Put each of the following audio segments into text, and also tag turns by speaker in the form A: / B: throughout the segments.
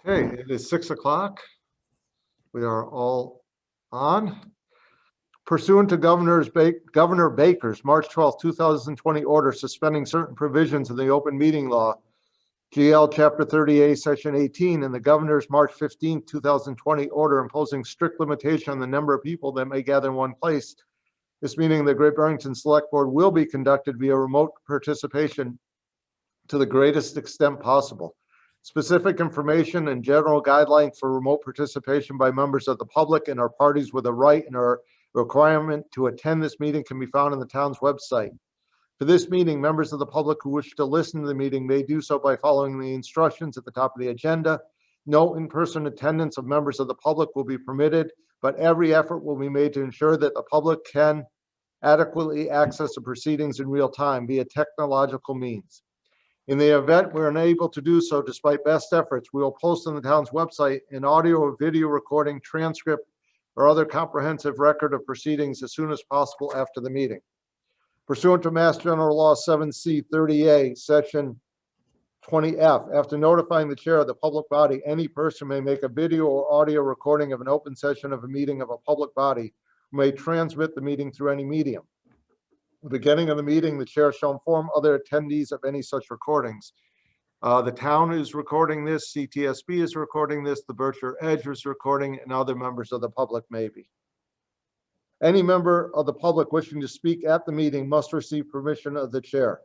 A: Okay, it is 6 o'clock. We are all on. Pursuant to Governor Baker's March 12, 2020 order suspending certain provisions of the open meeting law, GL Chapter 30A, Section 18, and the Governor's March 15, 2020 order imposing strict limitation on the number of people that may gather in one place, this meeting of the Great Barrington Select Board will be conducted via remote participation to the greatest extent possible. Specific information and general guidelines for remote participation by members of the public and our parties with a right and a requirement to attend this meeting can be found on the town's website. For this meeting, members of the public who wish to listen to the meeting may do so by following the instructions at the top of the agenda. No in-person attendance of members of the public will be permitted, but every effort will be made to ensure that the public can adequately access the proceedings in real time via technological means. In the event we're unable to do so, despite best efforts, we will post on the town's website an audio or video recording, transcript, or other comprehensive record of proceedings as soon as possible after the meeting. Pursuant to Mass General Law 7C 30A, Section 20F, after notifying the chair of the public body, any person may make a video or audio recording of an open session of a meeting of a public body, who may transmit the meeting through any medium. At the beginning of the meeting, the chair shall inform other attendees of any such recordings. The town is recording this, CTSB is recording this, the Berkshire Edge is recording, and other members of the public may be. Any member of the public wishing to speak at the meeting must receive permission of the chair.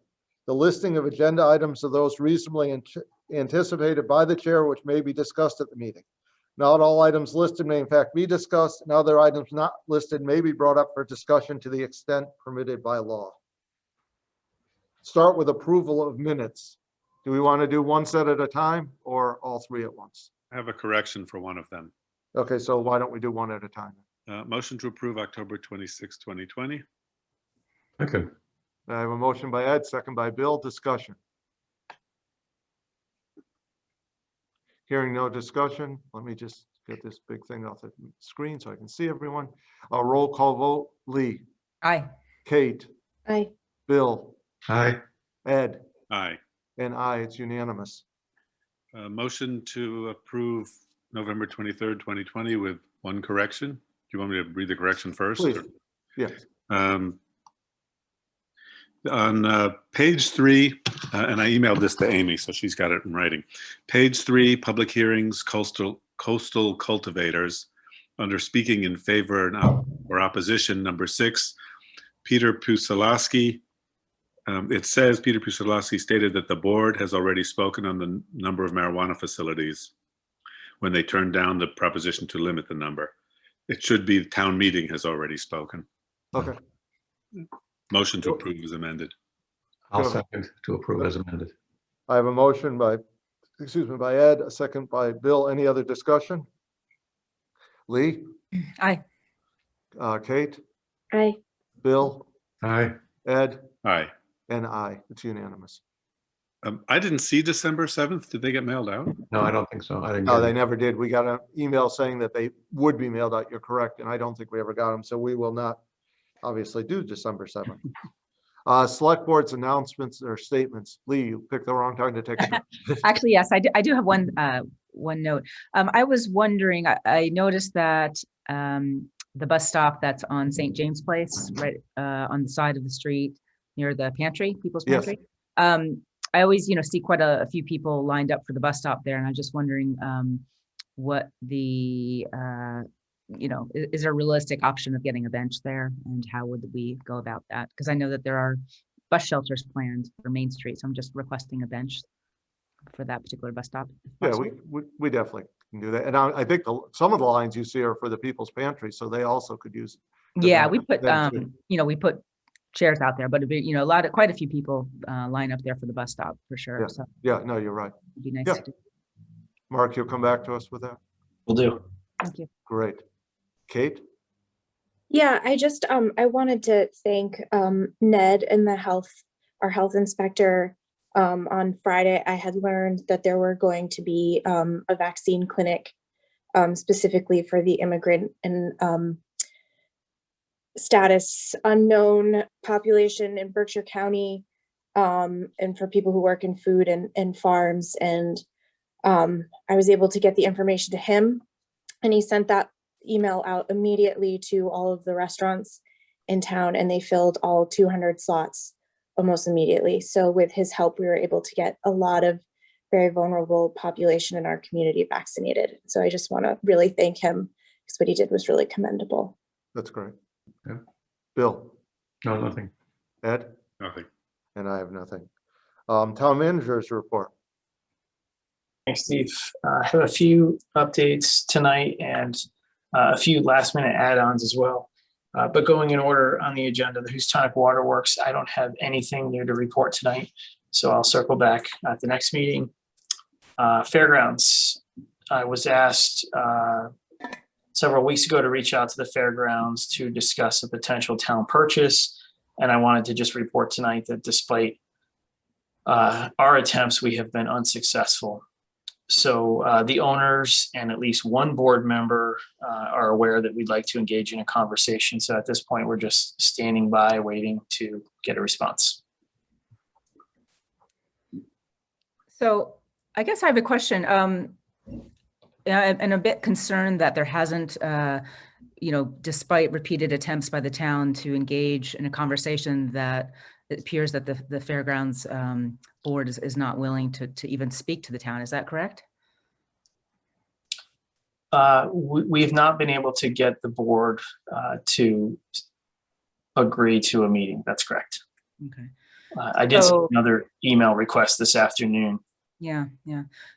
A: The listing of agenda items are those reasonably anticipated by the chair, which may be discussed at the meeting. Not all items listed may in fact be discussed, and other items not listed may be brought up for discussion to the extent permitted by law. Start with approval of minutes. Do we want to do one set at a time or all three at once?
B: I have a correction for one of them.
A: Okay, so why don't we do one at a time?
B: Motion to approve October 26, 2020.
C: Second.
A: I have a motion by Ed, second by Bill. Discussion. Hearing no discussion, let me just get this big thing off the screen so I can see everyone. A roll call vote. Lee.
D: Aye.
A: Kate.
D: Aye.
A: Bill.
C: Aye.
A: Ed.
B: Aye.
A: And I. It's unanimous.
B: Motion to approve November 23rd, 2020 with one correction. Do you want me to read the correction first?
A: Please. Yes.
B: On page 3, and I emailed this to Amy, so she's got it in writing. Page 3, public hearings, coastal cultivators. Under speaking in favor or opposition, number 6, Peter Pusilowski. It says Peter Pusilowski stated that the board has already spoken on the number of marijuana facilities when they turned down the proposition to limit the number. It should be the town meeting has already spoken.
A: Okay.
B: Motion to approve is amended.
C: I'll second to approve as amended.
A: I have a motion by Ed, a second by Bill. Any other discussion? Lee?
D: Aye.
A: Kate?
D: Aye.
A: Bill?
C: Aye.
A: Ed?
B: Aye.
A: And I. It's unanimous.
B: I didn't see December 7th. Did they get mailed out?
C: No, I don't think so. I didn't
A: No,
C: get
A: they
C: it.
A: never did. We got an email saying that they would be mailed out. You're correct. And I don't think we ever got them. So we will not obviously do December 7th. Select board's announcements or statements. Lee, you picked the wrong time to take it.
D: Actually, yes, I do have one note. I was wondering, I noticed that the bus stop that's on St. James Place, right on the side of the street near the pantry, People's
A: Yes.
D: Pantry. I always, see quite a few people lined up for the bus stop there, and I'm just wondering what the is there a realistic option of getting a bench there, and how would we go about that? Because I know that there are bus shelters planned for Main Street, so I'm just requesting a bench for that particular bus stop.
A: Yeah, we definitely can do that. And I think some of the lines you see are for the People's Pantry, so they also could use.
D: Yeah, we put
A: them too.
D: we put chairs out there, but quite a few people line up there for the bus stop for sure.
A: Yeah.
D: So
A: Yeah, no, you're right.
D: it'd be nice
A: Yeah.
D: to do.
A: Mark, you'll come back to us with that.
C: Will do.
D: Thank you.
A: Great. Kate?
E: Yeah, I just I wanted to thank Ned and our health inspector. On Friday, I had learned that there were going to be a vaccine clinic specifically for the immigrant and status unknown population in Berkshire County, and for people who work in food and farms. And I was able to get the information to him, and he sent that email out immediately to all of the restaurants in town, and they filled all 200 slots almost immediately. So with his help, we were able to get a lot of very vulnerable population in our community vaccinated. So I just want to really thank him, because what he did was really commendable.
A: That's great.
C: Yeah.
A: Bill,
C: No, nothing.
A: Ed,
B: Nothing.
A: and I have nothing. Town managers report.
F: Thanks, Steve. I have a few updates tonight and a few last minute add-ons as well. But going in order on the agenda, the Houstonic Waterworks, I don't have anything new to report tonight, so I'll circle back at the next meeting. Fairgrounds, I was asked several weeks ago to reach out to the fairgrounds to discuss a potential town purchase, and I wanted to just report tonight that despite our attempts, we have been unsuccessful. So the owners and at least one board member are aware that we'd like to engage in a conversation. So at this point, we're just standing by, waiting to get a response.
D: So I guess I have a question. I'm a bit concerned that there hasn't, despite repeated attempts by the town to engage in a conversation, that it appears that the fairgrounds board is not willing to even speak to the town. Is that correct?
F: We have not been able to get the board to agree to a meeting. That's correct.
D: Okay.
F: I did send another email request this afternoon.
D: Yeah.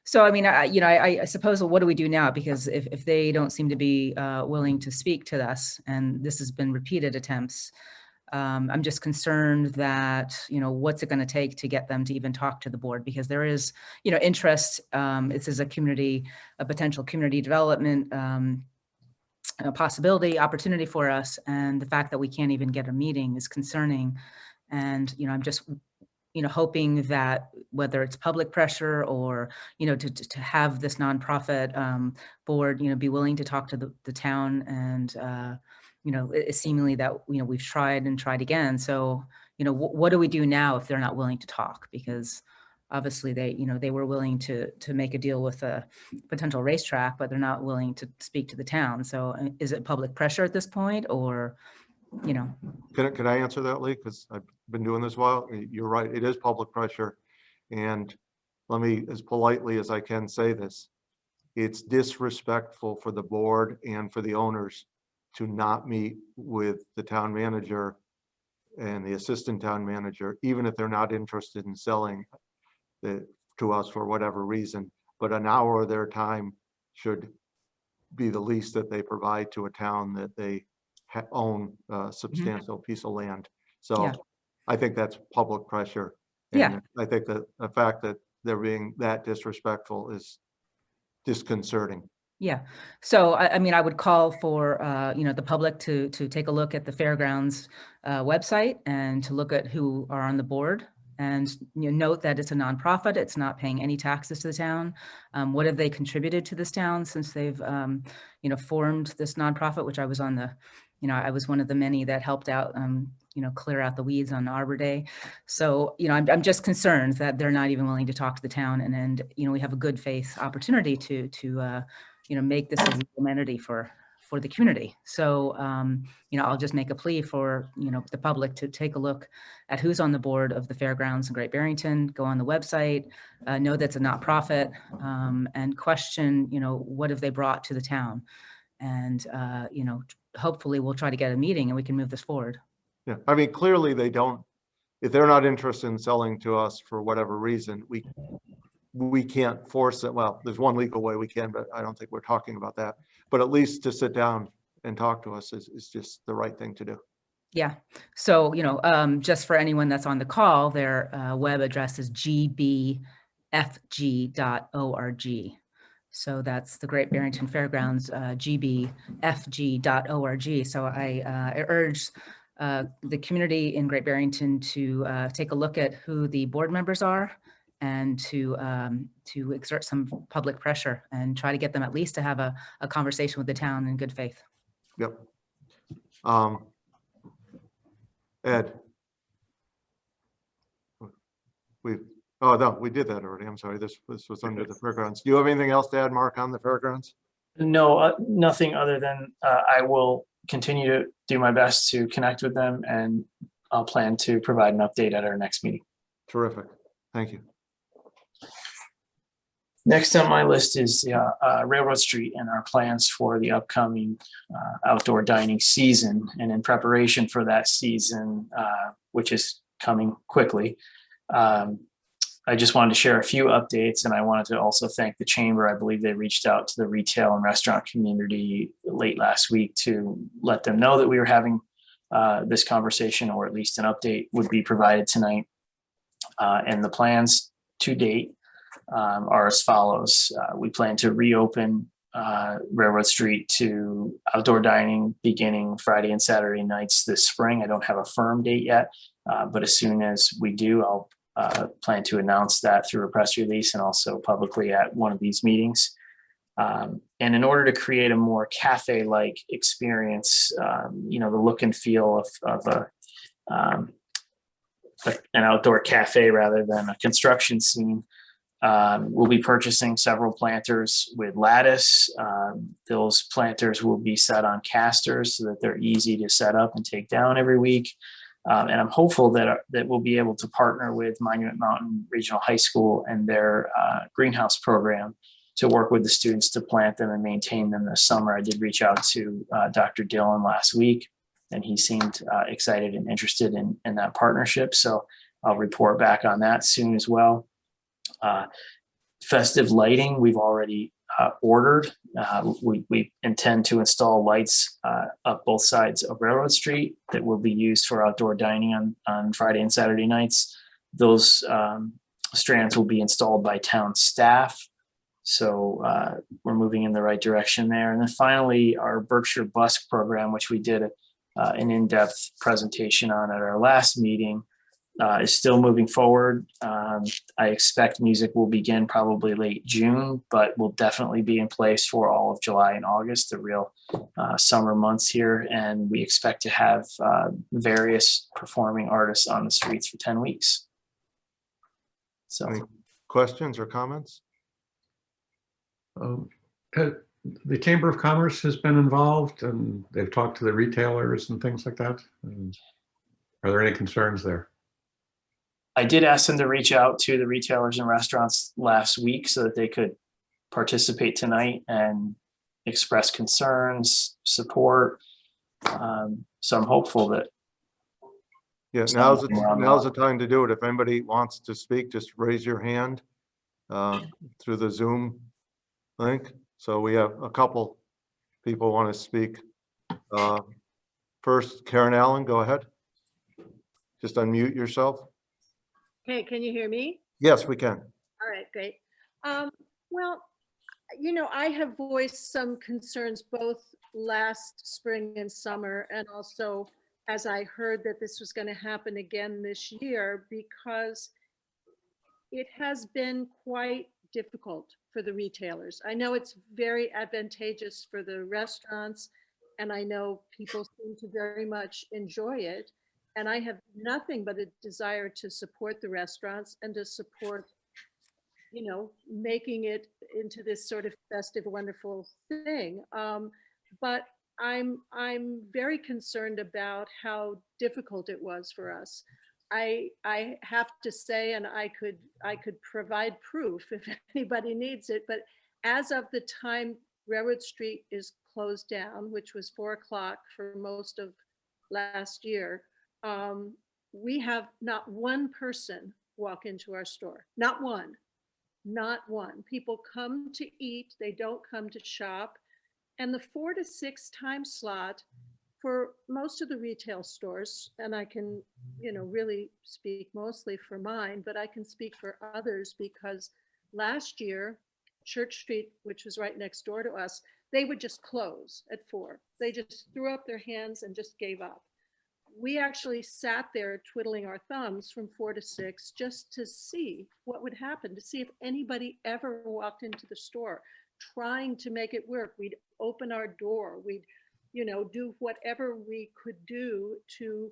D: So, I mean, I suppose, what do we do now? Because if they don't seem to be willing to speak to us, and this has been repeated attempts, I'm just concerned that, what's it going to take to get them to even talk to the board? Because there is, interest. This is a potential community development possibility, opportunity for us. And the fact that we can't even get a meeting is concerning. And, I'm just, hoping that whether it's public pressure or, to have this nonprofit board, be willing to talk to the town, and, it's seemingly that, we've tried and tried again. So, what do we do now if they're not willing to talk? Because obviously they were willing to make a deal with a potential racetrack, but they're not willing to speak to the town. So is it public pressure at this point, or,
A: Can I answer that, Lee? Because I've been doing this a while. You're right. It is public pressure. And let me, as politely as I can, say this. It's disrespectful for the board and for the owners to not meet with the town manager and the assistant town manager, even if they're not interested in selling to us for whatever reason. But an hour of their time should be the least that they provide to a town that they own a substantial piece of land. So
D: Yeah.
A: I think that's public pressure.
D: Yeah.
A: And I think that the fact that they're being that disrespectful is disconcerting.
D: Yeah. So, I mean, I would call for, the public to take a look at the fairgrounds website and to look at who are on the board, and note that it's a nonprofit. It's not paying any taxes to the town. What have they contributed to this town since they've, formed this nonprofit, which I was on the, I was one of the many that helped out, clear out the weeds on Arbor Day. So, I'm just concerned that they're not even willing to talk to the town, and we have a good faith opportunity to make this a legal entity for the community. So, I'll just make a plea for, the public to take a look at who's on the board of the fairgrounds in Great Barrington, go on the website, know that's a not-profit, and question, what have they brought to the town? And, hopefully we'll try to get a meeting and we can move this forward.
A: Yeah, I mean, clearly they don't, if they're not interested in selling to us for whatever reason, we can't force it. Well, there's one legal way we can, but I don't think we're talking about that. But at least to sit down and talk to us is just the right thing to do.
D: Yeah. So, just for anyone that's on the call, their web address is gbfg.org. So that's the Great Barrington Fairgrounds, gbfg.org. So I urge the community in Great Barrington to take a look at who the board members are, and to exert some public pressure and try to get them at least to have a conversation with the town in good faith.
A: Yep. Ed, Oh, no, we did that already. I'm sorry. This was under the fairgrounds. Do you have anything else to add, Mark, on the fairgrounds?
F: No, nothing other than I will continue to do my best to connect with them, and I'll plan to provide an update at our next meeting.
A: Terrific. Thank you.
F: Next on my list is Railroad Street and our plans for the upcoming outdoor dining season. And in preparation for that season, which is coming quickly, I just wanted to share a few updates, and I wanted to also thank the chamber. I believe they reached out to the retail and restaurant community late last week to let them know that we were having this conversation, or at least an update would be provided tonight. And the plans to date are as follows. We plan to reopen Railroad Street to outdoor dining beginning Friday and Saturday nights this spring. I don't have a firm date yet, but as soon as we do, I'll plan to announce that through a press release and also publicly at one of these meetings. And in order to create a more cafe-like experience, the look and feel of an outdoor cafe rather than a construction scene, we'll be purchasing several planters with lattice. Those planters will be set on casters so that they're easy to set up and take down every week. And I'm hopeful that we'll be able to partner with Monument Mountain Regional High School and their greenhouse program to work with the students to plant them and maintain them this summer. I did reach out to Dr. Dillon last week, and he seemed excited and interested in that partnership. So I'll report back on that soon as well. Festive lighting, we've already ordered. We intend to install lights up both sides of Railroad Street that will be used for outdoor dining on Friday and Saturday nights. Those strands will be installed by town staff. So we're moving in the right direction there. And then finally, our Berkshire Bus program, which we did an in-depth presentation on at our last meeting, is still moving forward. I expect music will begin probably late June, but will definitely be in place for all of July and August, the real summer months here. And we expect to have various performing artists on the streets for 10 weeks. So,
A: Any questions or comments?
C: The Chamber of Commerce has been involved, and they've talked to the retailers and things like that. Are there any concerns there?
F: I did ask them to reach out to the retailers and restaurants last week so that they could participate tonight and express concerns, support. So I'm hopeful that.
A: Yeah, now's the time to do it. If anybody wants to speak, just raise your hand through the Zoom link. So we have a couple people want to speak. First, Karen Allen, go ahead. Just unmute yourself.
G: Okay, can you hear me?
A: Yes, we can.
G: All right, great. Well, I have voiced some concerns both last spring and summer, and also as I heard that this was going to happen again this year, because it has been quite difficult for the retailers. I know it's very advantageous for the restaurants, and I know people seem to very much enjoy it. And I have nothing but a desire to support the restaurants and to support, making it into this sort of festive, wonderful thing. But I'm very concerned about how difficult it was for us. I have to say, and I could provide proof if anybody needs it, but as of the time Railroad Street is closed down, which was 4 o'clock for most of last year, we have not one person walk into our store. Not one. People come to eat, they don't come to shop. And the 4 to 6 time slot for most of the retail stores, and I can, really speak mostly for mine, but I can speak for others, because last year, Church Street, which was right next door to us, they would just close at 4. They just threw up their hands and just gave up. We actually sat there twiddling our thumbs from 4 to 6 just to see what would happen, to see if anybody ever walked into the store, trying to make it work. We'd open our door, we'd, do whatever we could do to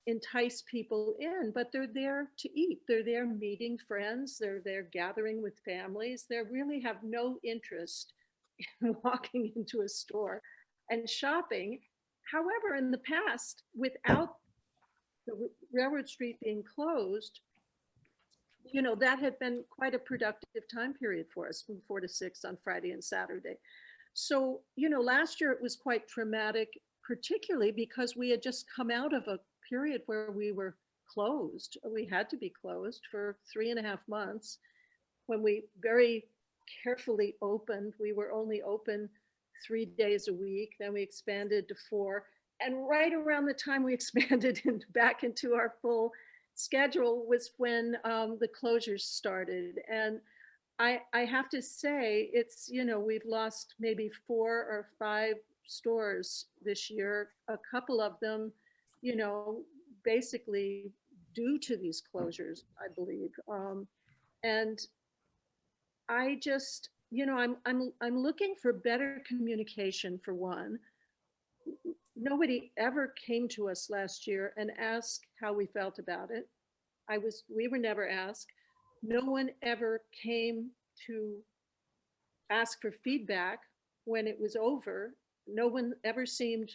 G: entice people in, but they're there to eat. They're there meeting friends. They're there gathering with families. They really have no interest in walking into a store and shopping. However, in the past, without the railroad street being closed, you know, that had been quite a productive time period for us from 4 to 6 on Friday and Saturday. So, you know, last year it was quite traumatic, particularly because we had just come out of a period where we were closed. We had to be closed for 3.5 months. When we very carefully opened, we were only open 3 days a week. Then we expanded to 4. And right around the time we expanded back into our full schedule was when the closures started. And I have to say, it's, you know, we've lost maybe 4 or 5 stores this year, a couple of them, you know, basically due to these closures, I believe. And I just, you know, I'm looking for better communication for one. Nobody ever came to us last year and asked how we felt about it. We were never asked. No one ever came to ask for feedback when it was over. No one ever seemed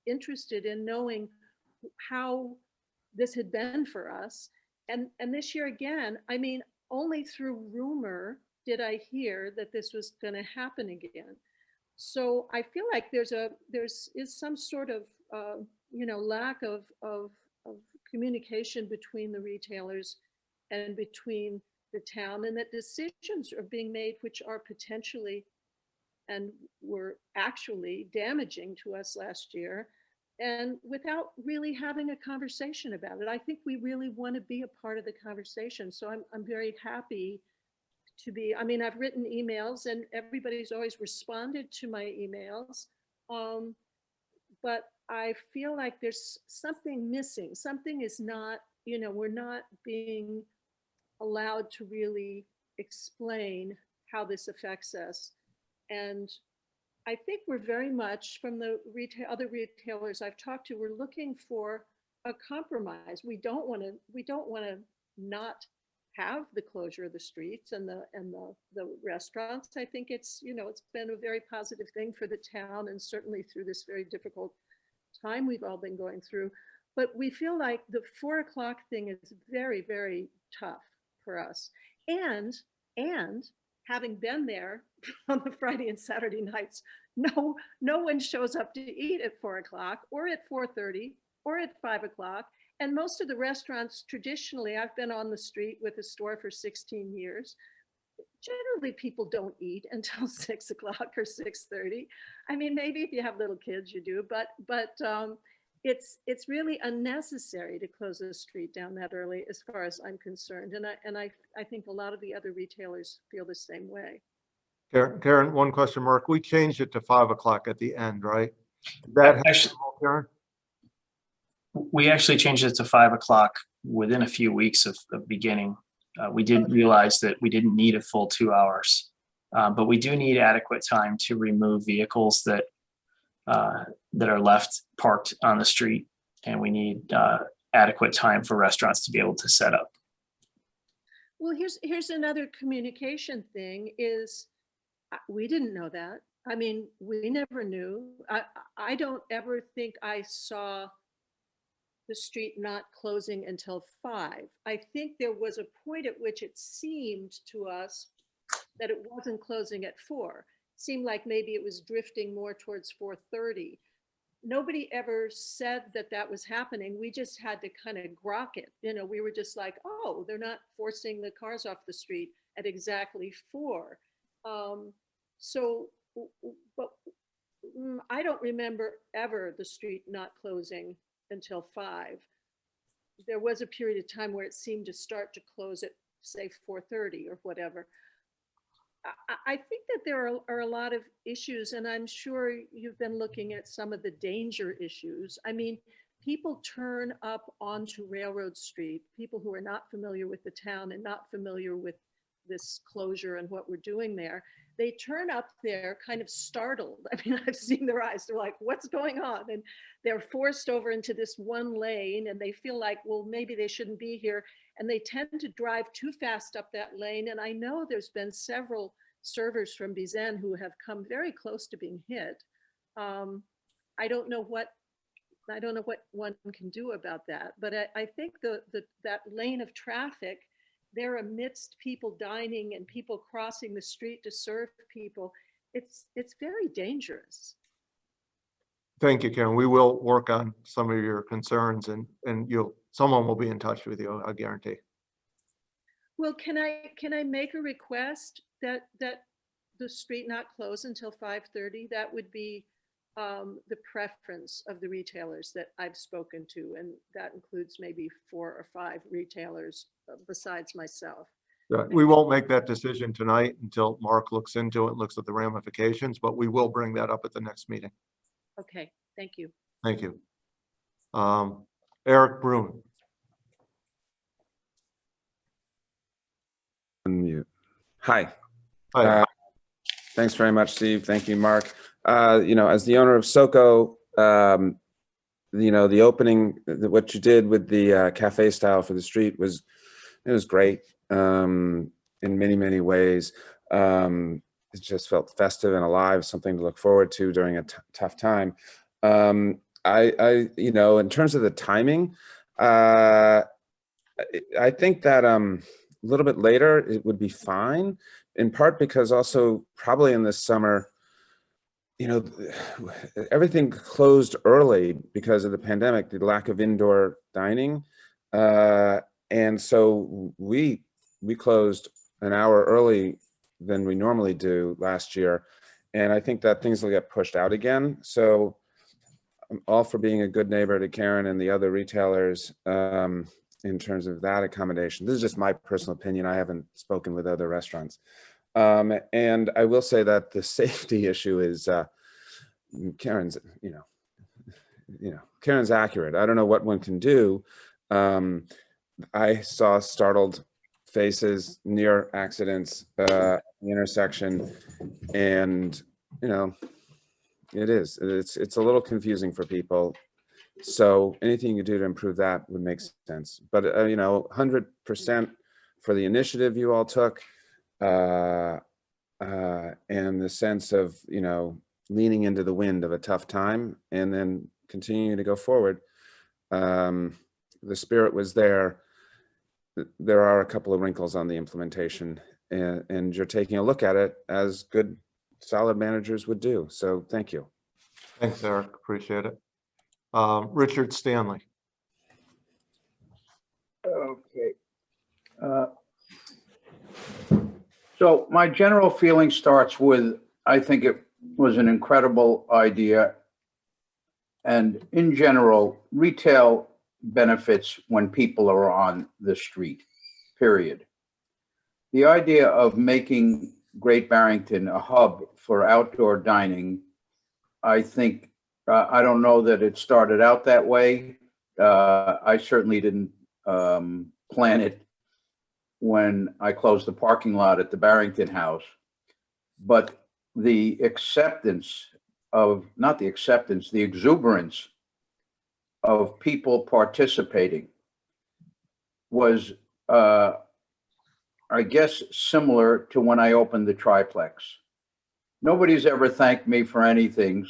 G: interested in knowing how this had been for us. And this year again, I mean, only through rumor did I hear that this was going to happen again. So I feel like there's some sort of you know, lack of communication between the retailers and between the town, and that decisions are being made which are potentially and were actually damaging to us last year, and without really having a conversation about it. I think we really want to be a part of the conversation. So I'm very happy to be, I mean, I've written emails and everybody's always responded to my emails. But I feel like there's something missing. Something is not, you know, we're not being allowed to really explain how this affects us. And I think we're very much, from the other retailers I've talked to, we're looking for a compromise. We don't want to not have the closure of the streets and the restaurants. I think it's, you know, it's been a very positive thing for the town, and certainly through this very difficult time we've all been going through. But we feel like the 4 o'clock thing is very, very tough for us. And having been there on the Friday and Saturday nights, no one shows up to eat at 4 o'clock or at 4:30 or at 5 o'clock. And most of the restaurants traditionally, I've been on the street with a store for 16 years. Generally, people don't eat until 6 o'clock or 6:30. I mean, maybe if you have little kids, you do, but it's really unnecessary to close the street down that early, as far as I'm concerned. And I think a lot of the other retailers feel the same way.
A: Karen, one question mark. We changed it to 5 o'clock at the end, right? Did that
F: Actually,
A: help, Karen?
F: we actually changed it to 5 o'clock within a few weeks of beginning. We did realize that we didn't need a full 2 hours, but we do need adequate time to remove vehicles that are left parked on the street, and we need adequate time for restaurants to be able to set up.
G: Well, here's another communication thing is we didn't know that. I mean, we never knew. I don't ever think I saw the street not closing until 5. I think there was a point at which it seemed to us that it wasn't closing at 4. It seemed like maybe it was drifting more towards 4:30. Nobody ever said that that was happening. We just had to kind of grok it. You know, we were just like, oh, they're not forcing the cars off the street at exactly 4. But I don't remember ever the street not closing until 5. There was a period of time where it seemed to start to close at, say, 4:30 or whatever. I think that there are a lot of issues, and I'm sure you've been looking at some of the danger issues. I mean, people turn up onto Railroad Street, people who are not familiar with the town and not familiar with this closure and what we're doing there. They turn up there kind of startled. I mean, I've seen their eyes. They're like, what's going on? And they're forced over into this one lane and they feel like, well, maybe they shouldn't be here. And they tend to drive too fast up that lane. And I know there's been several servers from Bizen who have come very close to being hit. I don't know what one can do about that, but I think that lane of traffic, they're amidst people dining and people crossing the street to serve people. It's very dangerous.
A: Thank you, Karen. We will work on some of your concerns and someone will be in touch with you, I guarantee.
G: Well, can I make a request that the street not close until 5:30? That would be the preference of the retailers that I've spoken to, and that includes maybe 4 or 5 retailers besides myself.
A: We won't make that decision tonight until Mark looks into it, looks at the ramifications, but we will bring that up at the next meeting.
G: Okay, thank you.
A: Thank you. Eric Brune.
H: Unmute. Hi.
A: Hi.
H: Thanks very much, Steve. Thank you, Mark. As the owner of SoCo, the opening, what you did with the cafe style for the street was great in many, many ways. It just felt festive and alive, something to look forward to during a tough time. In terms of the timing, I think that a little bit later it would be fine, in part because also probably in this summer, everything closed early because of the pandemic, the lack of indoor dining. And so we closed an hour early than we normally do last year. And I think that things will get pushed out again. So I'm all for being a good neighbor to Karen and the other retailers in terms of that accommodation. This is just my personal opinion. I haven't spoken with other restaurants. And I will say that the safety issue is Karen's, Karen's accurate. I don't know what one can do. I saw startled faces near accidents, the intersection, and it's a little confusing for people. So anything you do to improve that would make sense. But 100% for the initiative you all took, and the sense of leaning into the wind of a tough time and then continuing to go forward. The spirit was there. There are a couple of wrinkles on the implementation, and you're taking a look at it as good, solid managers would do. So thank you.
A: Thanks, Eric. Appreciate it. Richard Stanley.
I: Okay. So my general feeling starts with, I think it was an incredible idea. And in general, retail benefits when people are on the street, period. The idea of making Great Barrington a hub for outdoor dining, I think, I don't know that it started out that way. I certainly didn't plan it when I closed the parking lot at the Barrington house. But the acceptance of, not the acceptance, the exuberance of people participating was, I guess, similar to when I opened the triplex. Nobody's ever thanked me for anything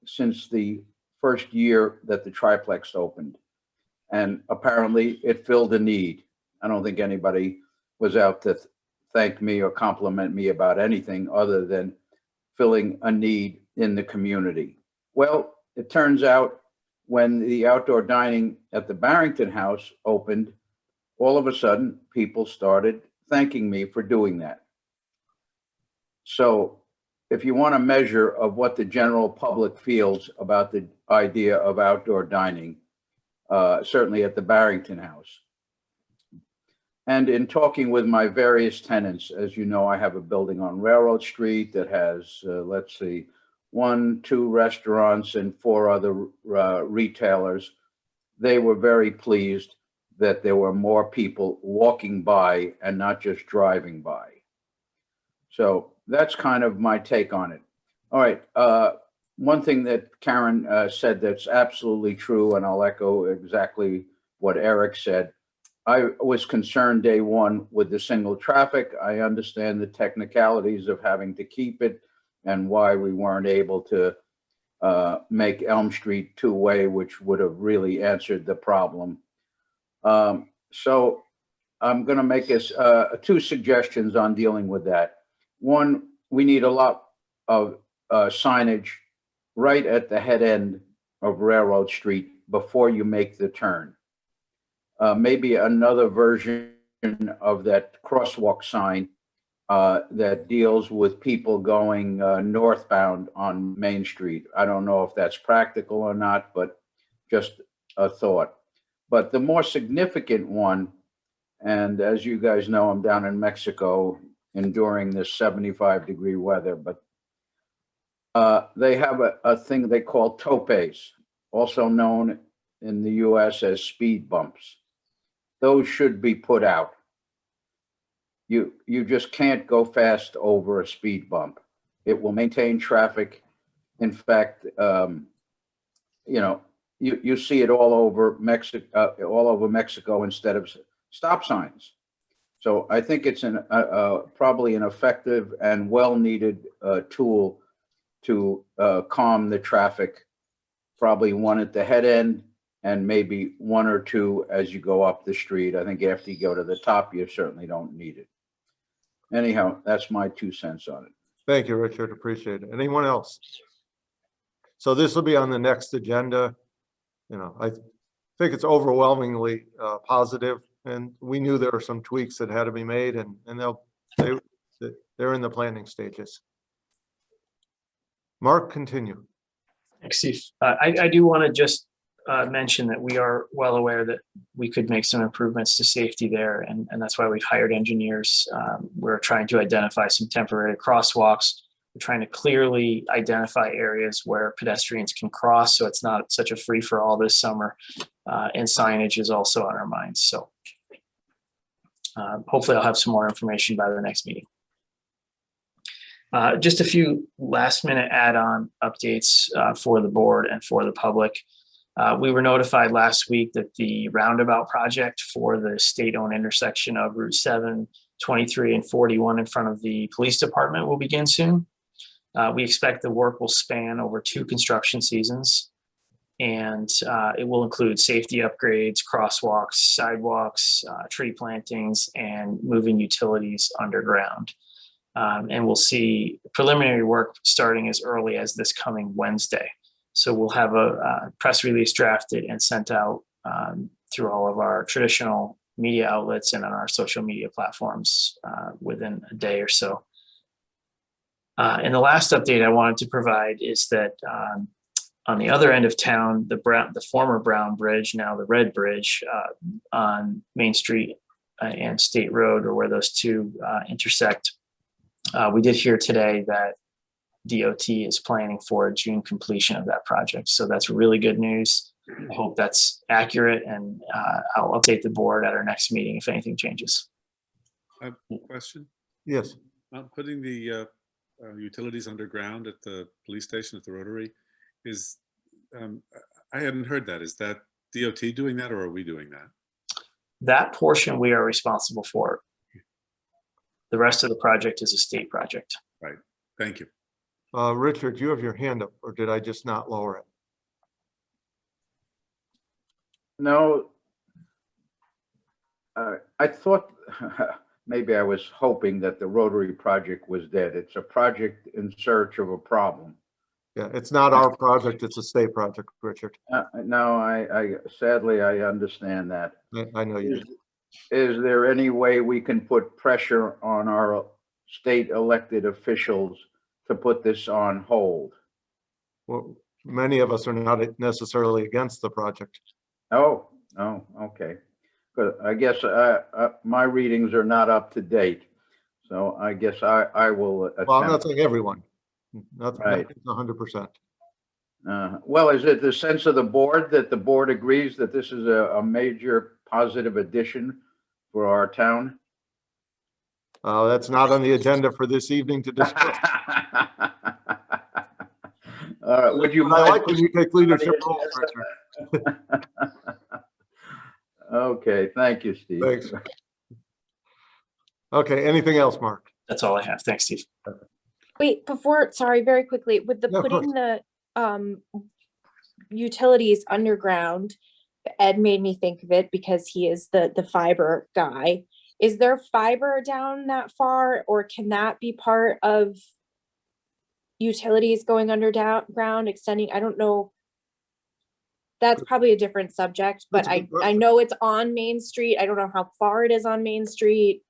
I: since the first year that the triplex opened. And apparently it filled a need. I don't think anybody was out to thank me or compliment me about anything other than filling a need in the community. Well, it turns out when the outdoor dining at the Barrington house opened, all of a sudden people started thanking me for doing that. So if you want a measure of what the general public feels about the idea of outdoor dining, certainly at the Barrington house. And in talking with my various tenants, as you know, I have a building on Railroad Street that has, let's see, 1, 2 restaurants and 4 other retailers. They were very pleased. that there were more people walking by and not just driving by. So that's kind of my take on it. All right. One thing that Karen said that's absolutely true, and I'll echo exactly what Eric said. I was concerned day one with the single traffic. I understand the technicalities of having to keep it and why we weren't able to make Elm Street two-way, which would have really answered the problem. So I'm going to make us two suggestions on dealing with that. One, we need a lot of signage right at the head end of Railroad Street before you make the turn. Maybe another version of that crosswalk sign that deals with people going northbound on Main Street. I don't know if that's practical or not, but just a thought. But the more significant one, and as you guys know, I'm down in Mexico enduring this 75-degree weather, but they have a thing they call topes, also known in the US as speed bumps. Those should be put out. You just can't go fast over a speed bump. It will maintain traffic. In fact, you see it all over Mexico instead of stop signs. So I think it's probably an effective and well-needed tool to calm the traffic. Probably one at the head end and maybe one or two as you go up the street. I think after you go to the top, you certainly don't need it. Anyhow, that's my 2 cents on it.
A: Thank you, Richard. Appreciate it. Anyone else? So this will be on the next agenda. I think it's overwhelmingly positive, and we knew there were some tweaks that had to be made, and they're in the planning stages. Mark, continue.
F: Thanks, Steve. I do want to just mention that we are well aware that we could make some improvements to safety there, and that's why we've hired engineers. We're trying to identify some temporary crosswalks. We're trying to clearly identify areas where pedestrians can cross, so it's not such a free-for-all this summer, and signage is also on our minds. So hopefully I'll have some more information by the next meeting. Just a few last-minute add-on updates for the board and for the public. We were notified last week that the roundabout project for the state-owned intersection of Route 7, 23, and 41 in front of the police department will begin soon. We expect the work will span over 2 construction seasons, and it will include safety upgrades, crosswalks, sidewalks, tree plantings, and moving utilities underground. And we'll see preliminary work starting as early as this coming Wednesday. So we'll have a press release drafted and sent out through all of our traditional media outlets and on our social media platforms within a day or so. And the last update I wanted to provide is that on the other end of town, the former Brown Bridge, now the Red Bridge on Main Street and State Road, or where those two intersect, we did hear today that DOT is planning for a June completion of that project. So that's really good news. I hope that's accurate, and I'll update the board at our next meeting if anything changes.
B: I have a question.
A: Yes.
B: Putting the utilities underground at the police station at the Rotary is, I hadn't heard that. Is that DOT doing that, or are we doing that?
F: That portion we are responsible for. The rest of the project is a state project.
B: Right. Thank you.
A: Richard, you have your hand up, or did I just not lower it?
I: No, I thought maybe I was hoping that the Rotary project was dead. It's a project in search of a problem.
A: Yeah, it's not our project, it's a state project, Richard.
I: No, I sadly, I understand that.
A: I know you do.
I: Is there any way we can put pressure on our state elected officials to put this on hold?
A: Well, many of us are not necessarily against the project.
I: Oh, okay. But I guess my readings are not up to date. So I guess I will attempt.
A: Well, I'm not saying everyone. Not
I: Right.
A: 100%.
I: Well, is it the sense of the board that the board agrees that this is a major positive addition for our town?
A: That's not on the agenda for this evening to discuss.
I: Would you
A: But I
I: mind?
A: like when you take leadership roles, Richard.
I: Okay, thank you, Steve.
A: Thanks. Okay, anything else, Mark?
F: That's all I have. Thanks, Steve.
E: Wait, before, sorry, very quickly, with the
A: Yeah, of
E: putting the utilities underground, Ed made me think of it because he is the fiber guy. Is there fiber down that far, or can that be part of utilities going underground, extending? I don't know. That's probably a different subject, but
A: That's a good
E: I know it's on Main Street. I don't know how far it is on Main Street.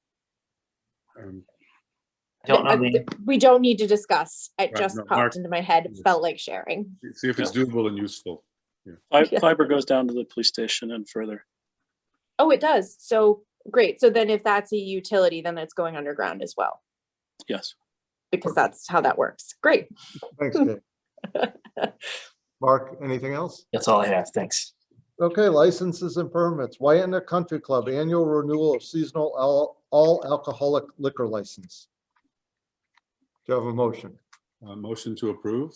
F: Don't know the,
E: We don't need to discuss. It
B: Right,
E: just
B: no,
E: popped
B: Mark-
E: into my head. It
B: Yes.
E: felt like sharing.
B: See if it's doable and useful.
E: Yeah.
J: Fiber goes down to the police station and further.
E: Oh, it does. So great. So then if that's a utility, then it's going underground as well,
J: Yes.
E: because that's how that works. Great.
A: Thanks, Kate. Mark, anything else?
F: that's all I have. Thanks.
A: Okay, licenses and permits. Wyandotte Country Club, annual renewal of seasonal all alcoholic liquor license. Do you have a motion?
B: Motion to approve?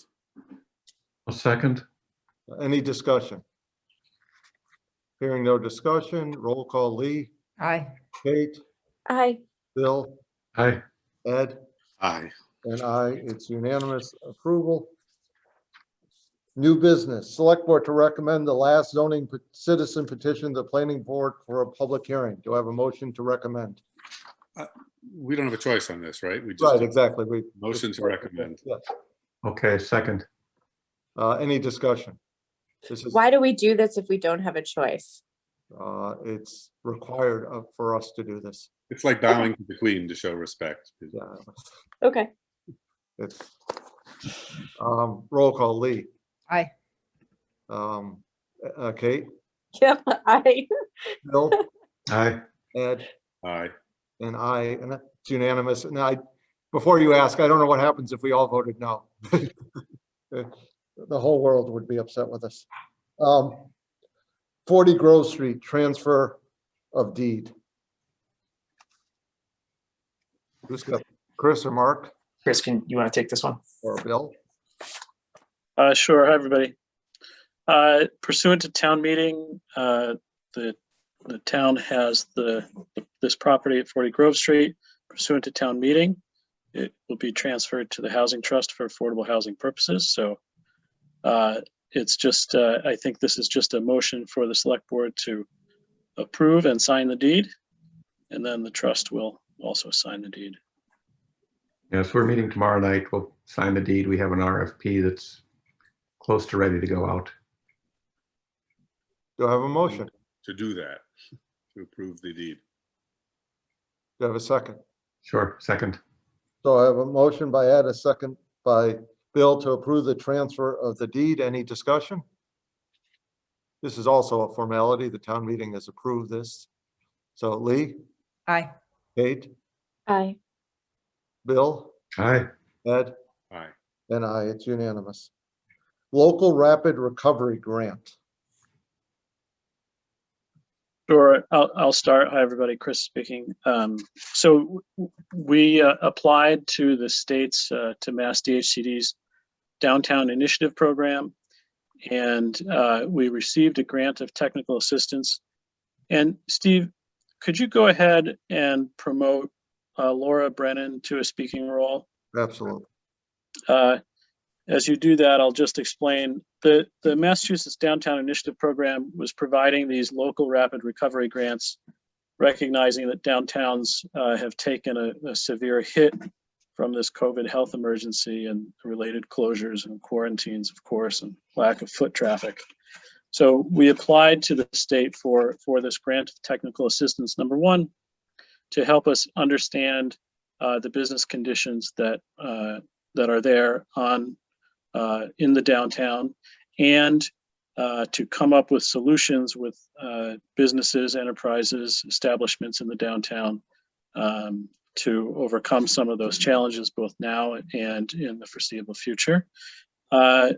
C: A second.
A: Any discussion? Hearing no discussion, roll call. Lee,
D: Aye.
A: Kate,
E: Aye.
A: Bill,
C: Aye.
A: Ed,
B: Aye.
A: and I. It's unanimous approval. New business, select board to recommend the last zoning citizen petition to the planning board for a public hearing. Do I have a motion to recommend?
B: We don't have a choice on this, right? We just
A: Right, exactly. We
B: motion to recommend.
A: Yes.
C: Okay, second.
A: Any discussion? This is,
E: Why do we do this if we don't have a choice?
A: it's required for us to do this.
B: It's like bowing to the queen to show respect.
A: Yeah,
E: Okay.
A: it's, roll call. Lee,
D: Aye.
A: Kate,
E: Yeah, aye.
A: Bill,
C: Aye.
A: Ed,
B: Aye.
A: and I, and it's unanimous. And before you ask, I don't know what happens if we all voted no. The whole world would be upset with us. 40 Grove Street, transfer of deed. Who's got, Chris or Mark
F: Chris, you want to take this one?
A: or Bill?
J: Sure. Hi, everybody. Pursuant to town meeting, the town has this property at 40 Grove Street. Pursuant to town meeting, it will be transferred to the Housing Trust for affordable housing purposes. So it's just, I think this is just a motion for the select board to approve and sign the deed. And then the trust will also sign the deed.
C: Yes, we're meeting tomorrow night. We'll sign the deed. We have an RFP that's close to ready to go out.
A: Do I have a motion?
B: To do that, to approve the deed.
A: Do I have a second?
C: Sure, second.
A: So I have a motion by Ed, a second by Bill to approve the transfer of the deed. Any discussion? This is also a formality. The town meeting has approved this. So Lee,
D: Aye.
A: Kate,
E: Aye.
A: Bill,
C: Aye.
A: Ed,
B: Aye.
A: and I. It's unanimous. Local Rapid Recovery Grant.
J: Sure, I'll start. Hi, everybody. Chris speaking. So we applied to the state's, to Mass DHCD's Downtown Initiative Program, and we received a grant of technical assistance. And Steve, could you go ahead and promote Laura Brennan to a speaking role?
A: Absolutely.
J: As you do that, I'll just explain the Massachusetts Downtown Initiative Program was providing these local rapid recovery grants, recognizing that downtowns have taken a severe hit from this COVID health emergency and related closures and quarantines, of course, and lack of foot traffic. So we applied to the state for this grant of technical assistance, number one, to help us understand the business conditions that are there in the downtown, and to come up with solutions with businesses, enterprises, establishments in the downtown to overcome some of those challenges both now and in the foreseeable future.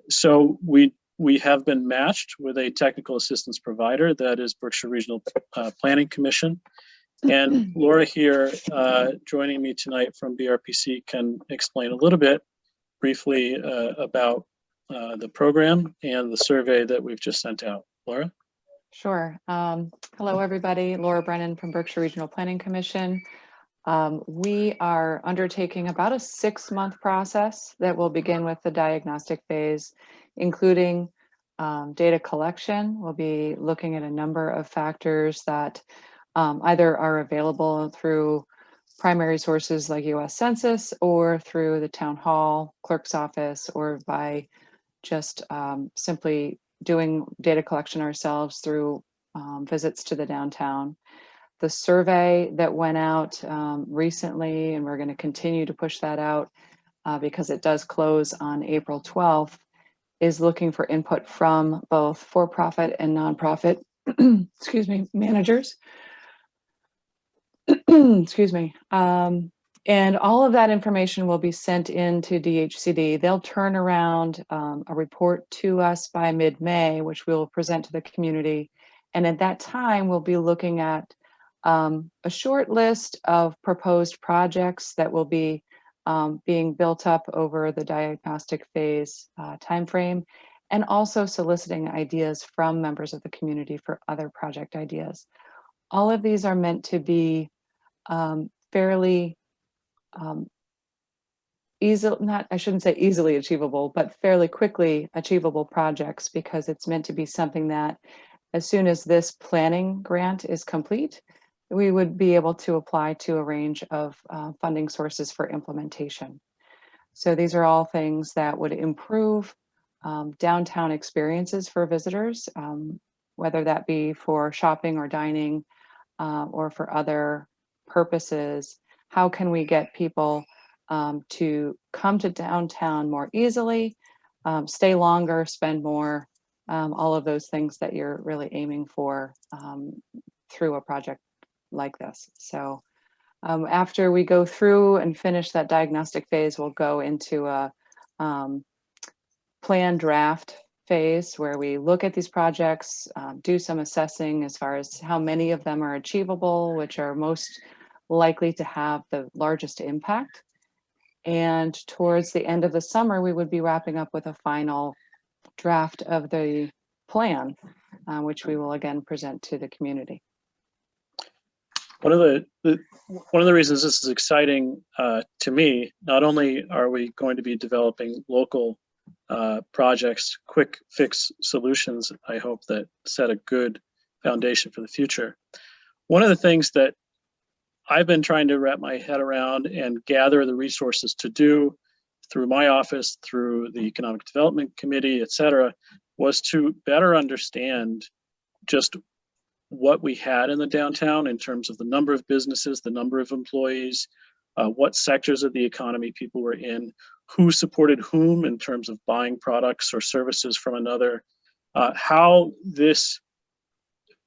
J: So we we have been matched with a technical assistance provider, that is Berkshire Regional Planning Commission. And Laura here, joining me tonight from BRPC, can explain a little bit briefly about the program and the survey that we've just sent out. Laura?
K: Sure. Hello, everybody. Laura Brennan from Berkshire Regional Planning Commission. We are undertaking about a 6-month process that will begin with the diagnostic phase, including data collection. We'll be looking at a number of factors that either are available through primary sources like US Census or through the town hall, clerk's office, or by just simply doing data collection ourselves through visits to the downtown. The survey that went out recently, and we're going to continue to push that out because it does close on April 12th, is looking for input from both for-profit and nonprofit excuse me, managers. Excuse me. And all of that information will be sent into DHCD. They'll turn around a report to us by mid-May, which we'll present to the community. And at that time, we'll be looking at a short list of proposed projects that will be being built up over the diagnostic phase timeframe, and also soliciting ideas from members of the community for other project ideas. All of these are meant to be fairly I shouldn't say easily achievable, but fairly quickly achievable projects, because it's meant to be something that as soon as this planning grant is complete, we would be able to apply to a range of funding sources for implementation. So these are all things that would improve downtown experiences for visitors, whether that be for shopping or dining or for other purposes. How can we get people to come to downtown more easily, stay longer, spend more, all of those things that you're really aiming for through a project like this. So after we go through and finish that diagnostic phase, we'll go into a plan draft phase where we look at these projects, do some assessing as far as how many of them are achievable, which are most likely to have the largest impact. And towards the end of the summer, we would be wrapping up with a final draft of the plan, which we will again present to the community.
J: One of the reasons this is exciting to me, not only are we going to be developing local projects, quick fix solutions, I hope, that set a good foundation for the future. One of the things that I've been trying to wrap my head around and gather the resources to do through my office, through the Economic Development Committee, et cetera, was to better understand just what we had in the downtown in terms of the number of businesses, the number of employees, what sectors of the economy people were in, who supported whom in terms of buying products or services from another, how this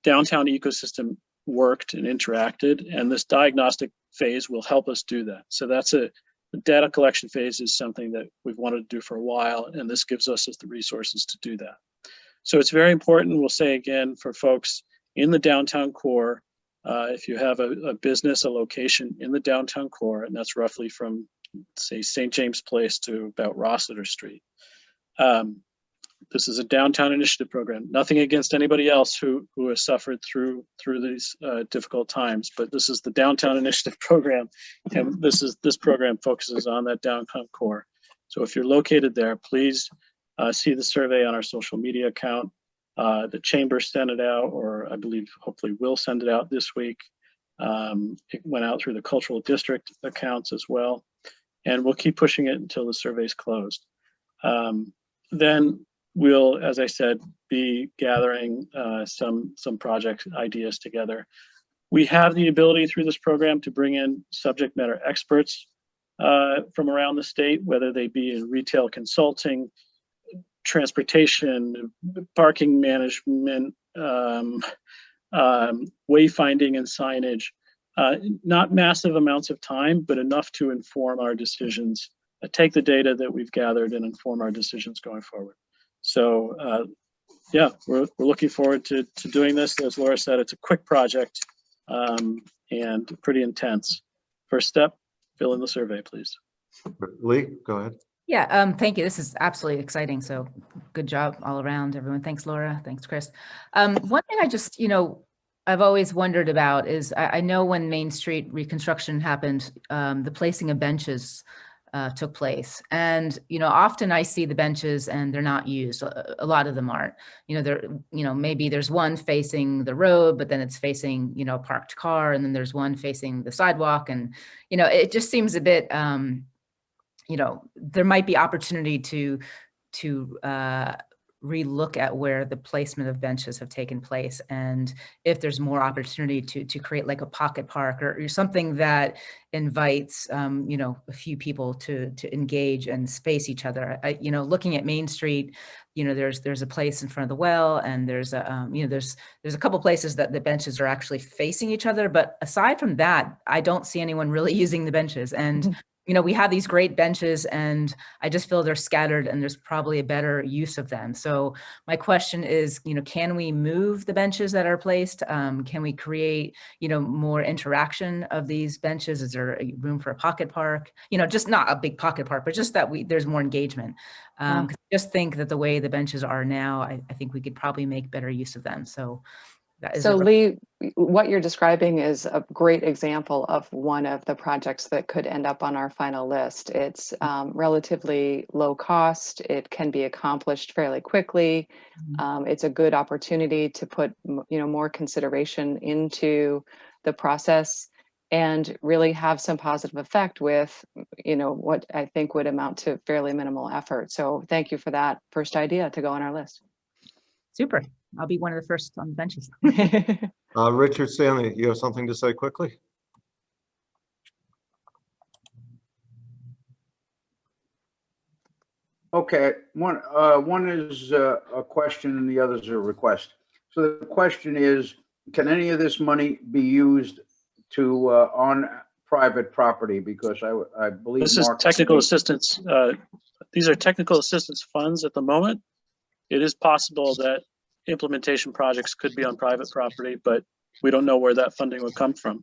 J: downtown ecosystem worked and interacted, and this diagnostic phase will help us do that. So the data collection phase is something that we've wanted to do for a while, and this gives us the resources to do that. So it's very important, we'll say again, for folks in the downtown core, if you have a business, a location in the downtown core, and that's roughly from, say, St. James Place to about Rossiter Street. This is a downtown initiative program. Nothing against anybody else who has suffered through these difficult times, but this is the downtown initiative program, and this program focuses on that downtown core. So if you're located there, please see the survey on our social media account. The chamber sent it out, or I believe hopefully will send it out this week. It went out through the cultural district accounts as well, and we'll keep pushing it until the survey's closed. Then we'll, as I said, be gathering some project ideas together. We have the ability through this program to bring in subject matter experts from around the state, whether they be in retail consulting, transportation, parking management, wayfinding and signage. Not massive amounts of time, but enough to inform our decisions, take the data that we've gathered and inform our decisions going forward. So yeah, we're looking forward to doing this. As Laura said, it's a quick project and pretty intense. First step, fill in the survey, please.
A: Lee, go ahead.
D: Yeah, thank you. This is absolutely exciting. So good job all around, everyone. Thanks, Laura. Thanks, Chris. One thing I just, I've always wondered about is I know when Main Street reconstruction happened, the placing of benches took place. And, often I see the benches and they're not used. A lot of them aren't. Maybe there's one facing the road, but then it's facing, a parked car. And then there's one facing the sidewalk. And, it just seems a bit, there might be opportunity to relook at where the placement of benches have taken place, and if there's more opportunity to create like a pocket park or something that invites a few people to engage and space each other. Looking at Main Street, there's a place in front of the well, and there's a there's a couple places that the benches are actually facing each other, but aside from that, I don't see anyone really using the benches. And we have these great benches, and I just feel they're scattered, and there's probably a better use of them. So my question is, can we move the benches that are placed? Can we create, more interaction of these benches? Is there room for a pocket park? Just not a big pocket park, but just that there's more engagement. I just think that the way the benches are now, I think we could probably make better use of them. So that is
K: Lee, what you're describing is a great example of one of the projects that could end up on our final list. It's relatively low cost. It can be accomplished fairly quickly. It's a good opportunity to put more consideration into the process and really have some positive effect with what I think would amount to fairly minimal effort. So thank you for that first idea to go on our list.
D: super. I'll be one of the first on the benches.
A: Richard Stanley, you have something to say quickly?
I: Okay, one is a question and the other is a request. So the question is, can any of this money be used to on private property? Because I believe
J: This is technical assistance. These are technical assistance funds at the moment. It is possible that implementation projects could be on private property, but we don't know where that funding would come from.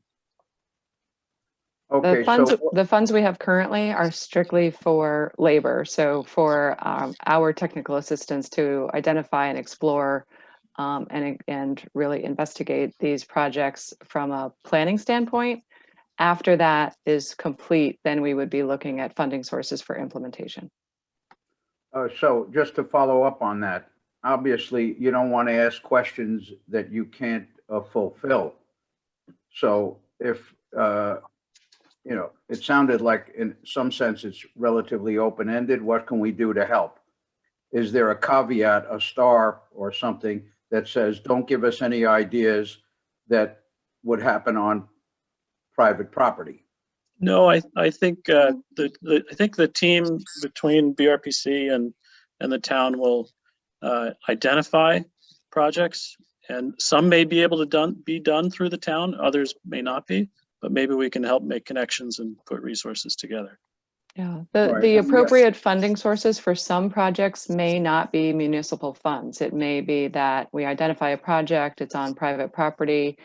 I: Okay,
K: the funds we have currently are strictly for labor. So for our technical assistance to identify and explore and really investigate these projects from a planning standpoint. After that is complete, then we would be looking at funding sources for implementation.
I: So just to follow up on that, obviously you don't want to ask questions that you can't fulfill. So if, it sounded like in some sense it's relatively open-ended. What can we do to help? Is there a caveat, a star or something that says, don't give us any ideas that would happen on private property?
J: No, I think the team between BRPC and the town will identify projects, and some may be able to be done through the town, others may not be, but maybe we can help make connections and put resources together.
K: Yeah, the appropriate funding sources for some projects may not be municipal funds. It may be that we identify a project, it's on private property,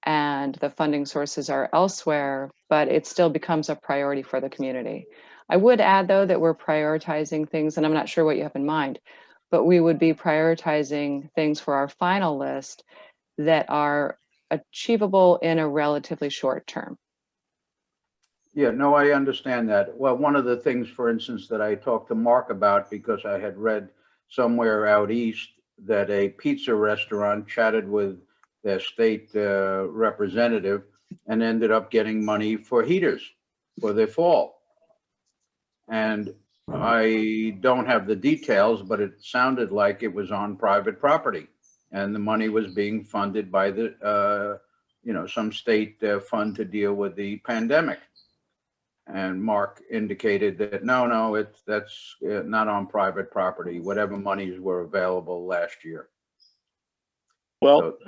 K: and the funding sources are elsewhere, but it still becomes a priority for the community. I would add, though, that we're prioritizing things, and I'm not sure what you have in mind, but we would be prioritizing things for our final list that are achievable in a relatively short term.
I: Yeah, no, I understand that. Well, one of the things, for instance, that I talked to Mark about, because I had read somewhere out east that a pizza restaurant chatted with their state representative and ended up getting money for heaters for their fall. And I don't have the details, but it sounded like it was on private property and the money was being funded by the, some state fund to deal with the pandemic. And Mark indicated that, no, that's not on private property, whatever monies were available last year.
J: Well,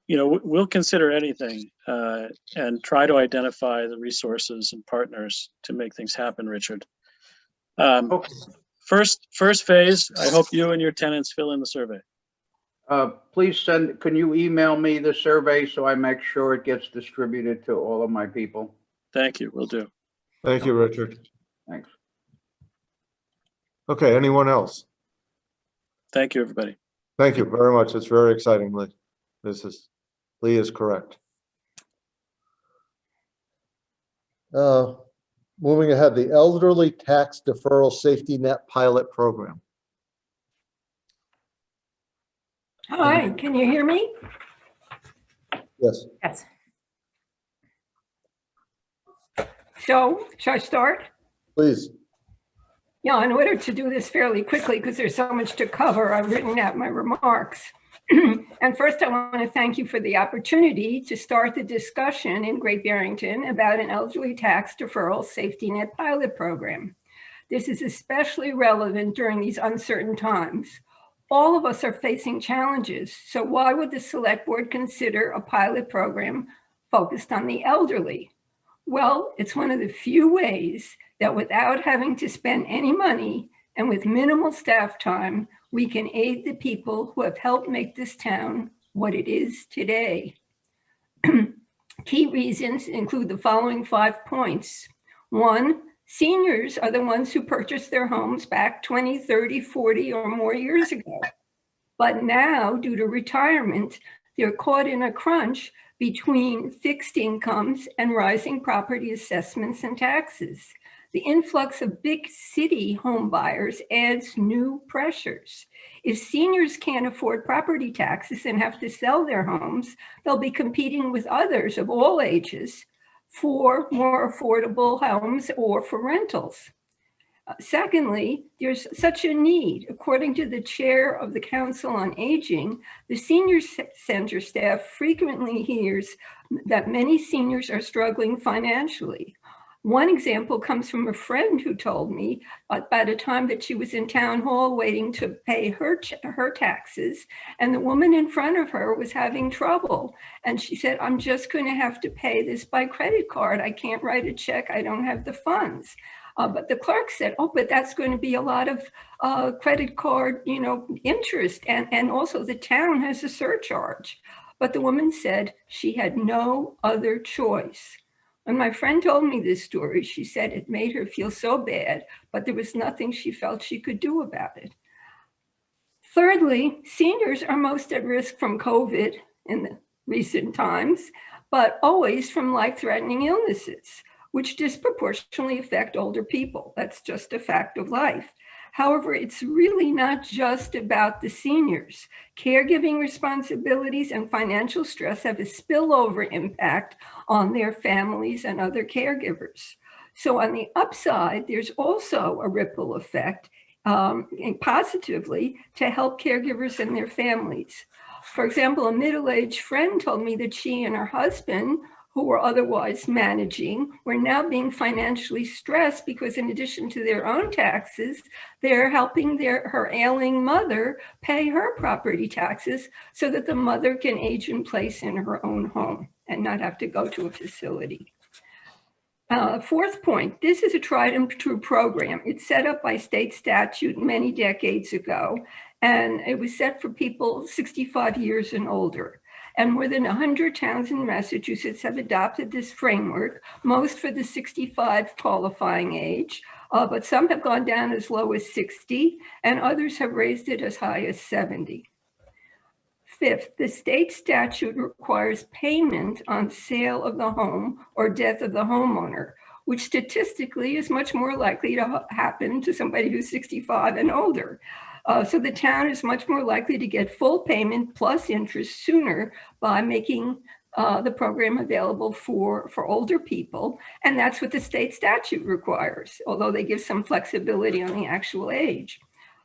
J: we'll consider anything and try to identify the resources and partners to make things happen, Richard.
I: Okay.
J: First phase, I hope you and your tenants fill in the survey.
I: Please can you email me the survey so I make sure it gets distributed to all of my people?
J: Thank you, will do.
A: Thank you, Richard.
I: Thanks.
A: Okay, anyone else?
J: Thank you, everybody.
A: Thank you very much. It's very exciting, Lee. Lee is correct. Moving ahead, the Elderly Tax Deferral Safety Net Pilot Program.
L: Hi, can you hear me?
A: Yes.
D: Yes.
L: So, shall I start?
A: Please.
L: Yeah, in order to do this fairly quickly, because there's so much to cover, I've written out my remarks. And first, I want to thank you for the opportunity to start the discussion in Great Barrington about an elderly tax deferral safety net pilot program. This is especially relevant during these uncertain times. All of us are facing challenges, so why would the Select Board consider a pilot program focused on the elderly? Well, it's one of the few ways that without having to spend any money and with minimal staff time, we can aid the people who have helped make this town what it is today. Key reasons include the following 5 points. 1, seniors are the ones who purchased their homes back 20, 30, 40 or more years ago. But now, due to retirement, they're caught in a crunch between fixed incomes and rising property assessments and taxes. The influx of big city home buyers adds new pressures. If seniors can't afford property taxes and have to sell their homes, they'll be competing with others of all ages for more affordable homes or for rentals. Secondly, there's such a need. According to the chair of the Council on Aging, the senior center staff frequently hears that many seniors are struggling financially. One example comes from a friend who told me by the time that she was in town hall waiting to pay her taxes, and the woman in front of her was having trouble. And she said, I'm just going to have to pay this by credit card. I can't write a check. I don't have the funds. But the clerk said, oh, but that's going to be a lot of credit card, interest. And also the town has a surcharge. But the woman said she had no other choice. When my friend told me this story, she said it made her feel so bad, but there was nothing she felt she could do about it. Thirdly, seniors are most at risk from COVID in the recent times, but always from life-threatening illnesses, which disproportionately affect older people. That's just a fact of life. However, it's really not just about the seniors. Caregiving responsibilities and financial stress have a spillover impact on their families and other caregivers. So on the upside, there's also a ripple effect positively to help caregivers and their families. For example, a middle-aged friend told me that she and her husband, who were otherwise managing, were now being financially stressed because in addition to their own taxes, they're helping her ailing mother pay her property taxes so that the mother can age in place in her own home and not have to go to a facility. Fourth point, this is a tried and true program. It's set up by state statute many decades ago, and it was set for people 65 years and older. And more than 100 towns in Massachusetts have adopted this framework, most for the 65 qualifying age, but some have gone down as low as 60, and others have raised it as high as 70. Fifth, the state statute requires payment on sale of the home or death of the homeowner, which statistically is much more likely to happen to somebody who's 65 and older. So the town is much more likely to get full payment plus interest sooner by making the program available for older people. And that's what the state statute requires, although they give some flexibility on the actual age.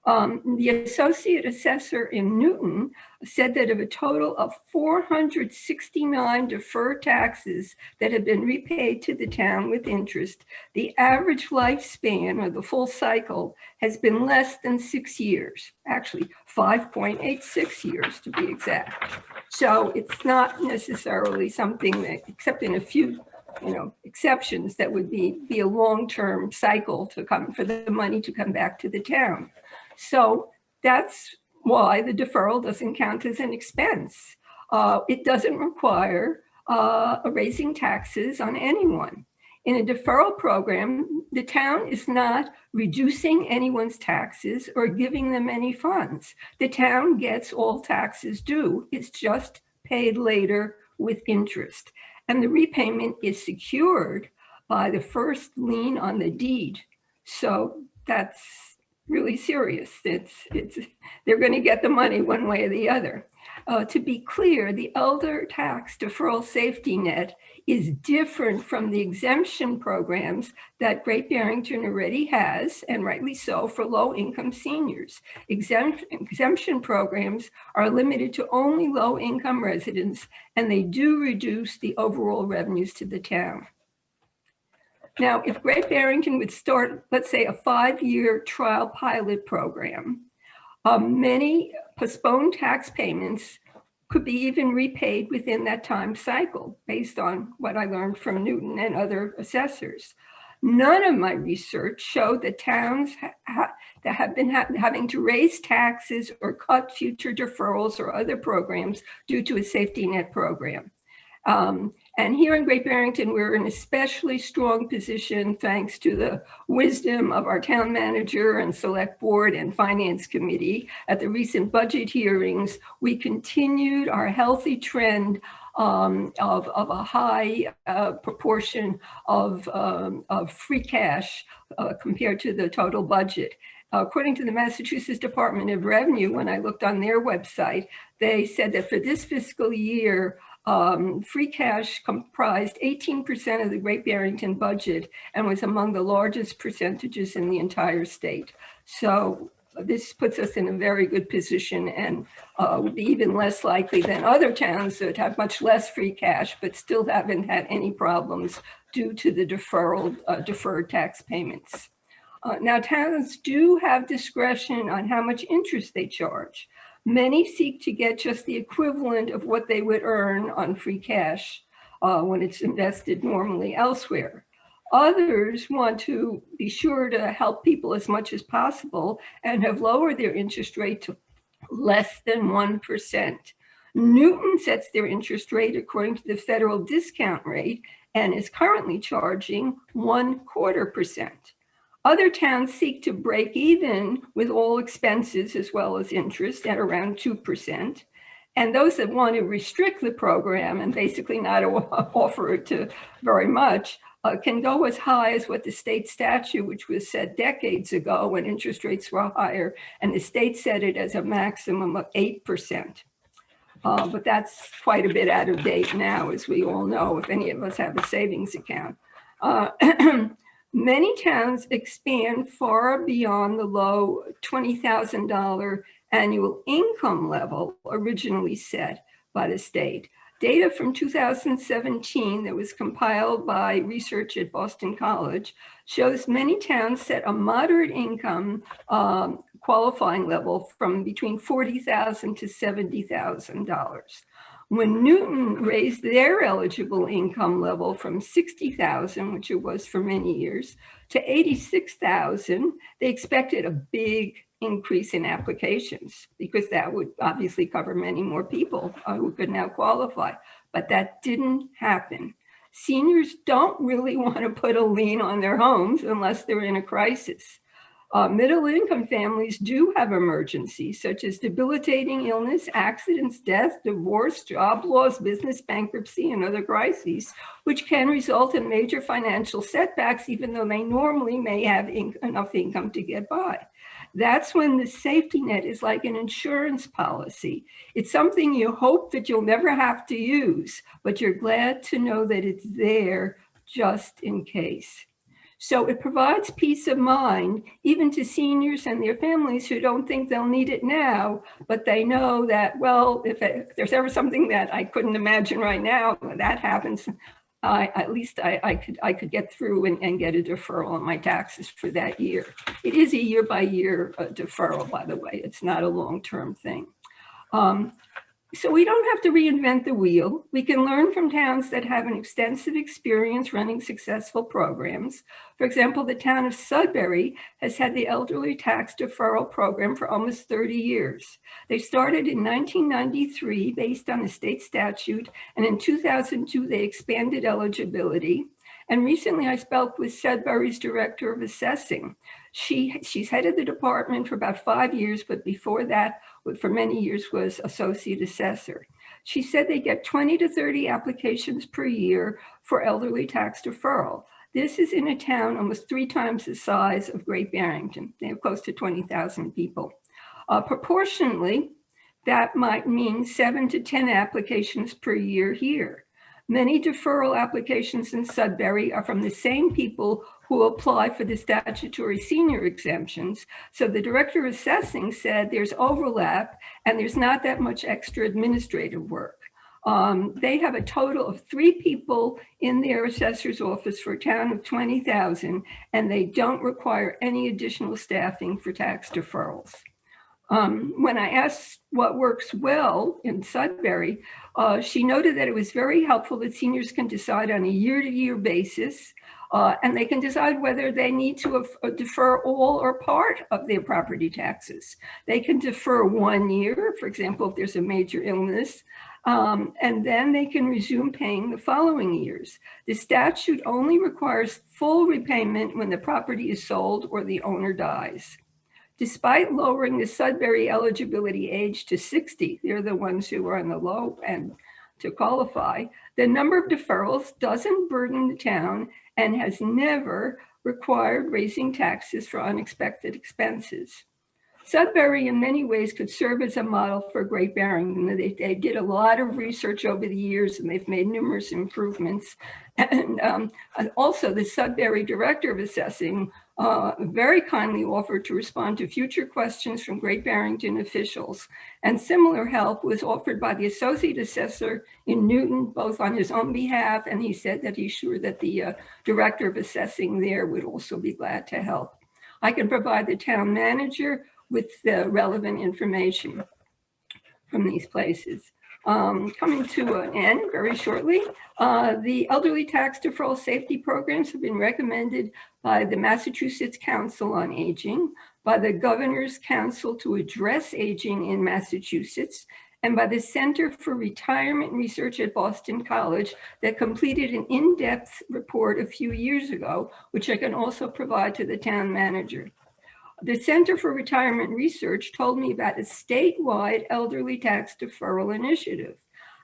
L: The associate assessor in Newton said that of a total of 469 deferred taxes that have been repaid to the town with interest, the average lifespan or the full cycle has been less than 6 years, actually 5.86 years to be exact. So it's not necessarily something that, except in a few exceptions that would be a long-term cycle to come for the money to come back to the town. So that's why the deferral doesn't count as an expense. It doesn't require raising taxes on anyone. In a deferral program, the town is not reducing anyone's taxes or giving them any funds. The town gets all taxes due. It's just paid later with interest. And the repayment is secured by the first lien on the deed. So that's really serious. They're going to get the money one way or the other. To be clear, the elder tax deferral safety net is different from the exemption programs that Great Barrington already has, and rightly so, for low-income seniors. Exemption programs are limited to only low-income residents, and they do reduce the overall revenues to the town. Now, if Great Barrington would start, let's say, a 5-year trial pilot program, many postponed tax payments could be even repaid within that time cycle, based on what I learned from Newton and other assessors. None of my research showed that towns that have been having to raise taxes or cut future deferrals or other programs due to a safety net program. And here in Great Barrington, we're in an especially strong position thanks to the wisdom of our town manager and select board and finance committee. At the recent budget hearings, we continued our healthy trend of a high proportion of free cash compared to the total budget. According to the Massachusetts Department of Revenue, when I looked on their website, they said that for this fiscal year, free cash comprised 18% of the Great Barrington budget and was among the largest percentages in the entire state. So this puts us in a very good position and would be even less likely than other towns that have much less free cash, but still haven't had any problems due to the deferred tax payments. Now, towns do have discretion on how much interest they charge. Many seek to get just the equivalent of what they would earn on free cash when it's invested normally elsewhere. Others want to be sure to help people as much as possible and have lowered their interest rate to less than 1%. Newton sets their interest rate according to the federal discount rate and is currently charging 0.25%. Other towns seek to break even with all expenses as well as interest at around 2%. And those that want to restrict the program and basically not offer it to very much can go as high as what the state statute, which was set decades ago when interest rates were higher, and the state set it as a maximum of 8%. But that's quite a bit out of date now, as we all know, if any of us have a savings account. Many towns expand far beyond the low $20,000 annual income level originally set by the state. Data from 2017 that was compiled by research at Boston College shows many towns set a moderate income qualifying level from between $40,000 to $70,000. When Newton raised their eligible income level from $60,000, which it was for many years, to $86,000, they expected a big increase in applications because that would obviously cover many more people who could now qualify. But that didn't happen. Seniors don't really want to put a lien on their homes unless they're in a crisis. Middle-income families do have emergencies such as debilitating illness, accidents, death, divorce, job loss, business bankruptcy, and other crises, which can result in major financial setbacks, even though they normally may have enough income to get by. That's when the safety net is like an insurance policy. It's something you hope that you'll never have to use, but you're glad to know that it's there just in case. So it provides peace of mind, even to seniors and their families who don't think they'll need it now, but they know that, well, if there's ever something that I couldn't imagine right now, when that happens, at least I could get through and get a deferral on my taxes for that year. It is a year-by-year deferral, by the way. It's not a long-term thing. So we don't have to reinvent the wheel. We can learn from towns that have an extensive experience running successful programs. For example, the town of Sudbury has had the elderly tax deferral program for almost 30 years. They started in 1993 based on a state statute, and in 2002 they expanded eligibility. And recently I spoke with Sudbury's Director of Assessing. She's headed the department for about 5 years, but before that, for many years was associate assessor. She said they get 20 to 30 applications per year for elderly tax deferral. This is in a town almost 3 times the size of Great Barrington. They have close to 20,000 people. Proportionally, that might mean 7 to 10 applications per year here. Many deferral applications in Sudbury are from the same people who apply for the statutory senior exemptions. So the Director of Assessing said there's overlap and there's not that much extra administrative work. They have a total of 3 people in their assessor's office for a town of 20,000, and they don't require any additional staffing for tax deferrals. When I asked what works well in Sudbury, she noted that it was very helpful that seniors can decide on a year-to-year basis, and they can decide whether they need to defer all or part of their property taxes. They can defer 1 year, for example, if there's a major illness, and then they can resume paying the following years. The statute only requires full repayment when the property is sold or the owner dies. Despite lowering the Sudbury eligibility age to 60, they're the ones who are on the low end to qualify, the number of deferrals doesn't burden the town and has never required raising taxes for unexpected expenses. Sudbury in many ways could serve as a model for Great Barrington. They did a lot of research over the years and they've made numerous improvements. And also the Sudbury Director of Assessing very kindly offered to respond to future questions from Great Barrington officials. And similar help was offered by the Associate Assessor in Newton, both on his own behalf, and he said that he's sure that the Director of Assessing there would also be glad to help. I can provide the town manager with the relevant information from these places. Coming to an end very shortly, the elderly tax deferral safety programs have been recommended by the Massachusetts Council on Aging, by the Governor's Council to Address Aging in Massachusetts, and by the Center for Retirement Research at Boston College that completed an in-depth report a few years ago, which I can also provide to the town manager. The Center for Retirement Research told me about a statewide elderly tax deferral initiative.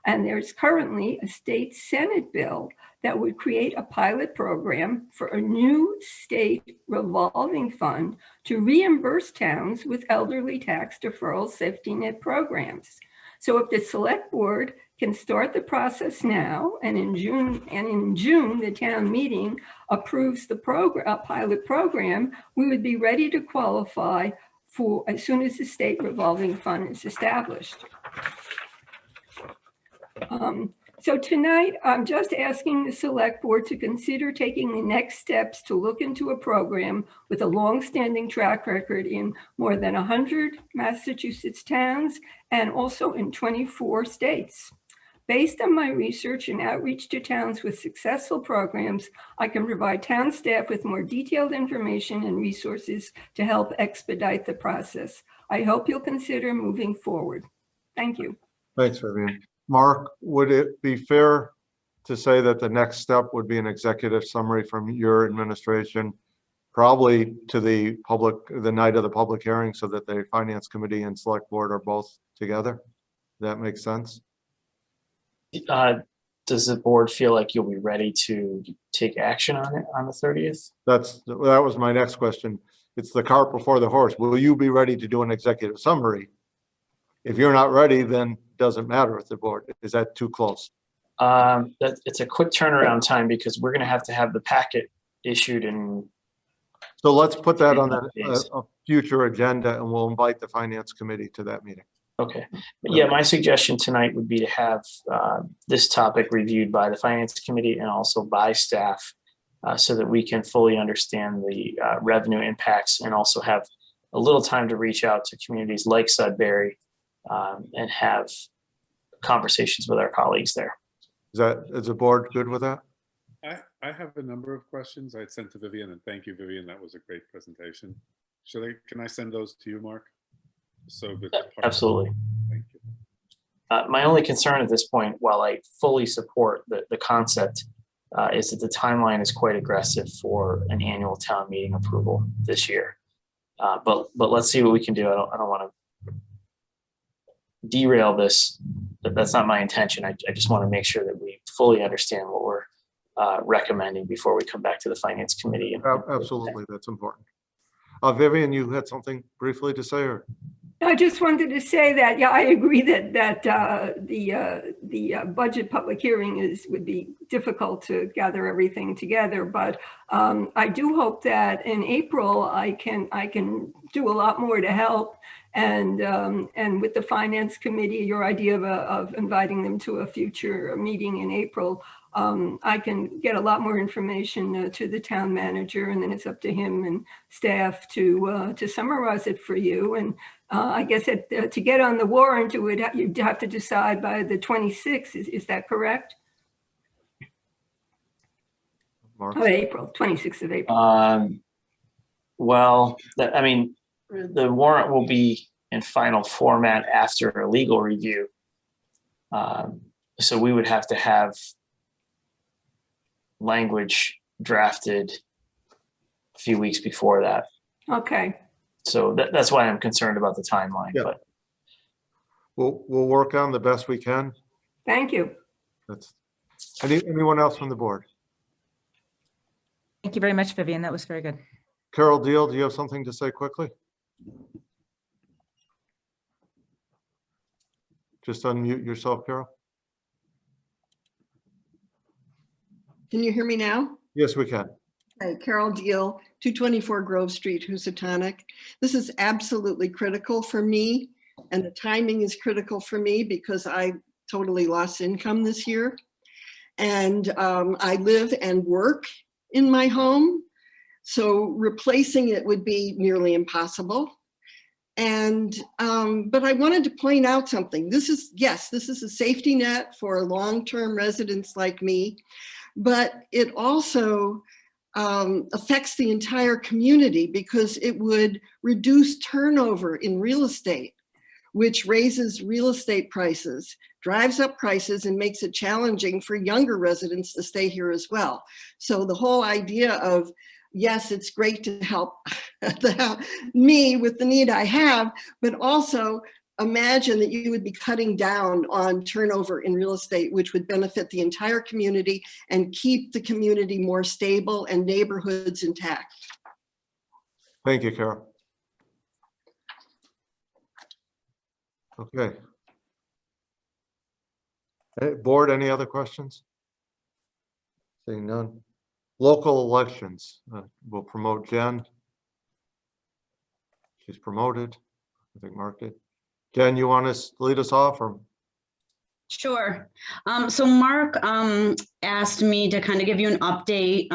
L: And there's currently a state Senate bill that would create a pilot program for a new state revolving fund to reimburse towns with elderly tax deferral safety net programs. So if the select board can start the process now, and in June, the town meeting approves the pilot program, we would be ready to qualify for as soon as the state revolving fund is established. So tonight, I'm just asking the select board to consider taking the next steps to look into a program with a long-standing track record in more than 100 Massachusetts towns and also in 24 states. Based on my research and outreach to towns with successful programs, I can provide town staff with more detailed information and resources to help expedite the process. I hope you'll consider moving forward. Thank you.
A: Thanks, Vivian. Mark, would it be fair to say that the next step would be an executive summary from your administration, probably to the public, the night of the public hearing, so that the Finance Committee and Select Board are both together? Does that make sense?
F: Does the board feel like you'll be ready to take action on it on the 30th?
A: That was my next question. It's the cart before the horse. Will you be ready to do an executive summary? If you're not ready, then doesn't matter with the board. Is that too close?
F: It's a quick turnaround time because we're going to have the packet issued in.
A: So let's put that on a future agenda, and we'll invite the Finance Committee to that meeting.
F: Okay. But yeah, my suggestion tonight would be to have this topic reviewed by the Finance Committee and also by staff so that we can fully understand the revenue impacts and also have a little time to reach out to communities like Sudbury and have conversations with our colleagues there.
A: Is the board good with that?
B: I have a number of questions I sent to Vivian, and thank you, Vivian. That was a great presentation. Can I send those to you, Mark? So good.
F: Absolutely.
B: Thank you.
F: My only concern at this point, while I fully support the concept, is that the timeline is quite aggressive for an annual town meeting approval this year. But let's see what we can do. I don't want to derail this. That's not my intention. I just want to make sure that we fully understand what we're recommending before we come back to the finance committee.
A: Absolutely, that's important. Vivian, you had something briefly to say, or?
L: I just wanted to say that, yeah, I agree that the budget public hearing would be difficult to gather everything together, but I do hope that in April I can do a lot more to help, and with the finance committee, your idea of inviting them to a future meeting in April, I can get a lot more information to the town manager, and then it's up to him and staff to summarize it for you. And I guess to get on the warrant, you'd have to decide by the 26th. Is that correct?
A: Mark?
L: April, 26th of April.
F: Well, I mean, the warrant will be in final format after a legal review. So we would have to have language drafted a few weeks before that.
L: Okay.
F: So that's why I'm concerned about the timeline.
A: Yeah.
F: But
A: We'll work on the best we can.
L: Thank you.
A: Anyone else from the board?
D: Thank you very much, Vivian. That was very good.
A: Carol Deal, do you have something to say quickly? Just unmute yourself, Carol.
M: Can you hear me now?
A: Yes, we can.
M: Hi, Carol Deal, 224 Grove Street, Housatonic. This is absolutely critical for me, and the timing is critical for me because I totally lost income this year. And I live and work in my home, so replacing it would be nearly impossible. And but I wanted to point out something. This is a safety net for long-term residents like me, but it also affects the entire community because it would reduce turnover in real estate, which raises real estate prices, drives up prices, and makes it challenging for younger residents to stay here as well. So the whole idea of, yes, it's great to help me with the need I have, but also imagine that you would be cutting down on turnover in real estate, which would benefit the entire community and keep the community more stable and neighborhoods intact.
A: Thank you, Carol. Okay. Board, any other questions? Seeing none. Local elections. We'll promote Jen. She's promoted. I think Mark did. Jen, you want to lead us off, or?
N: Sure. So Mark asked me to kind of give you an update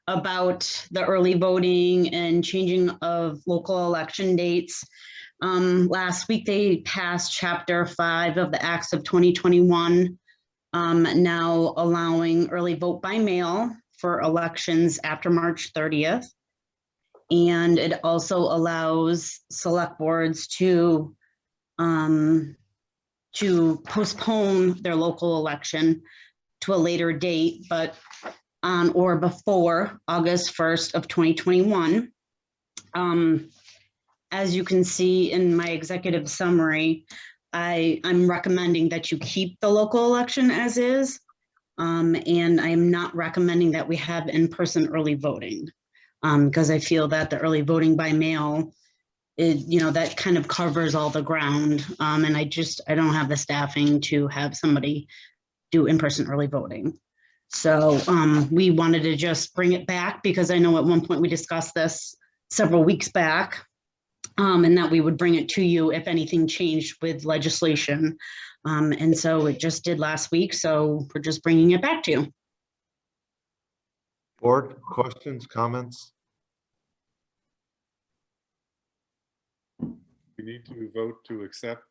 N: about the early voting and changing of local election dates. Last week, they passed Chapter 5 of the Acts of 2021, now allowing early vote by mail for elections after March 30th. And it also allows select boards to postpone their local election to a later date, but on or before August 1st of 2021. As you can see in my executive summary, I'm recommending that you keep the local election as is, and I'm not recommending that we have in-person early voting, because I feel that the early voting by mail is, that kind of covers all the ground, and I don't have the staffing to have somebody do in-person early voting. So we wanted to just bring it back because I know at one point we discussed this several weeks back, and that we would bring it to you if anything changed with legislation. And so it just did last week, so we're just bringing it back to you.
A: Board, questions, comments?
B: We need to vote to accept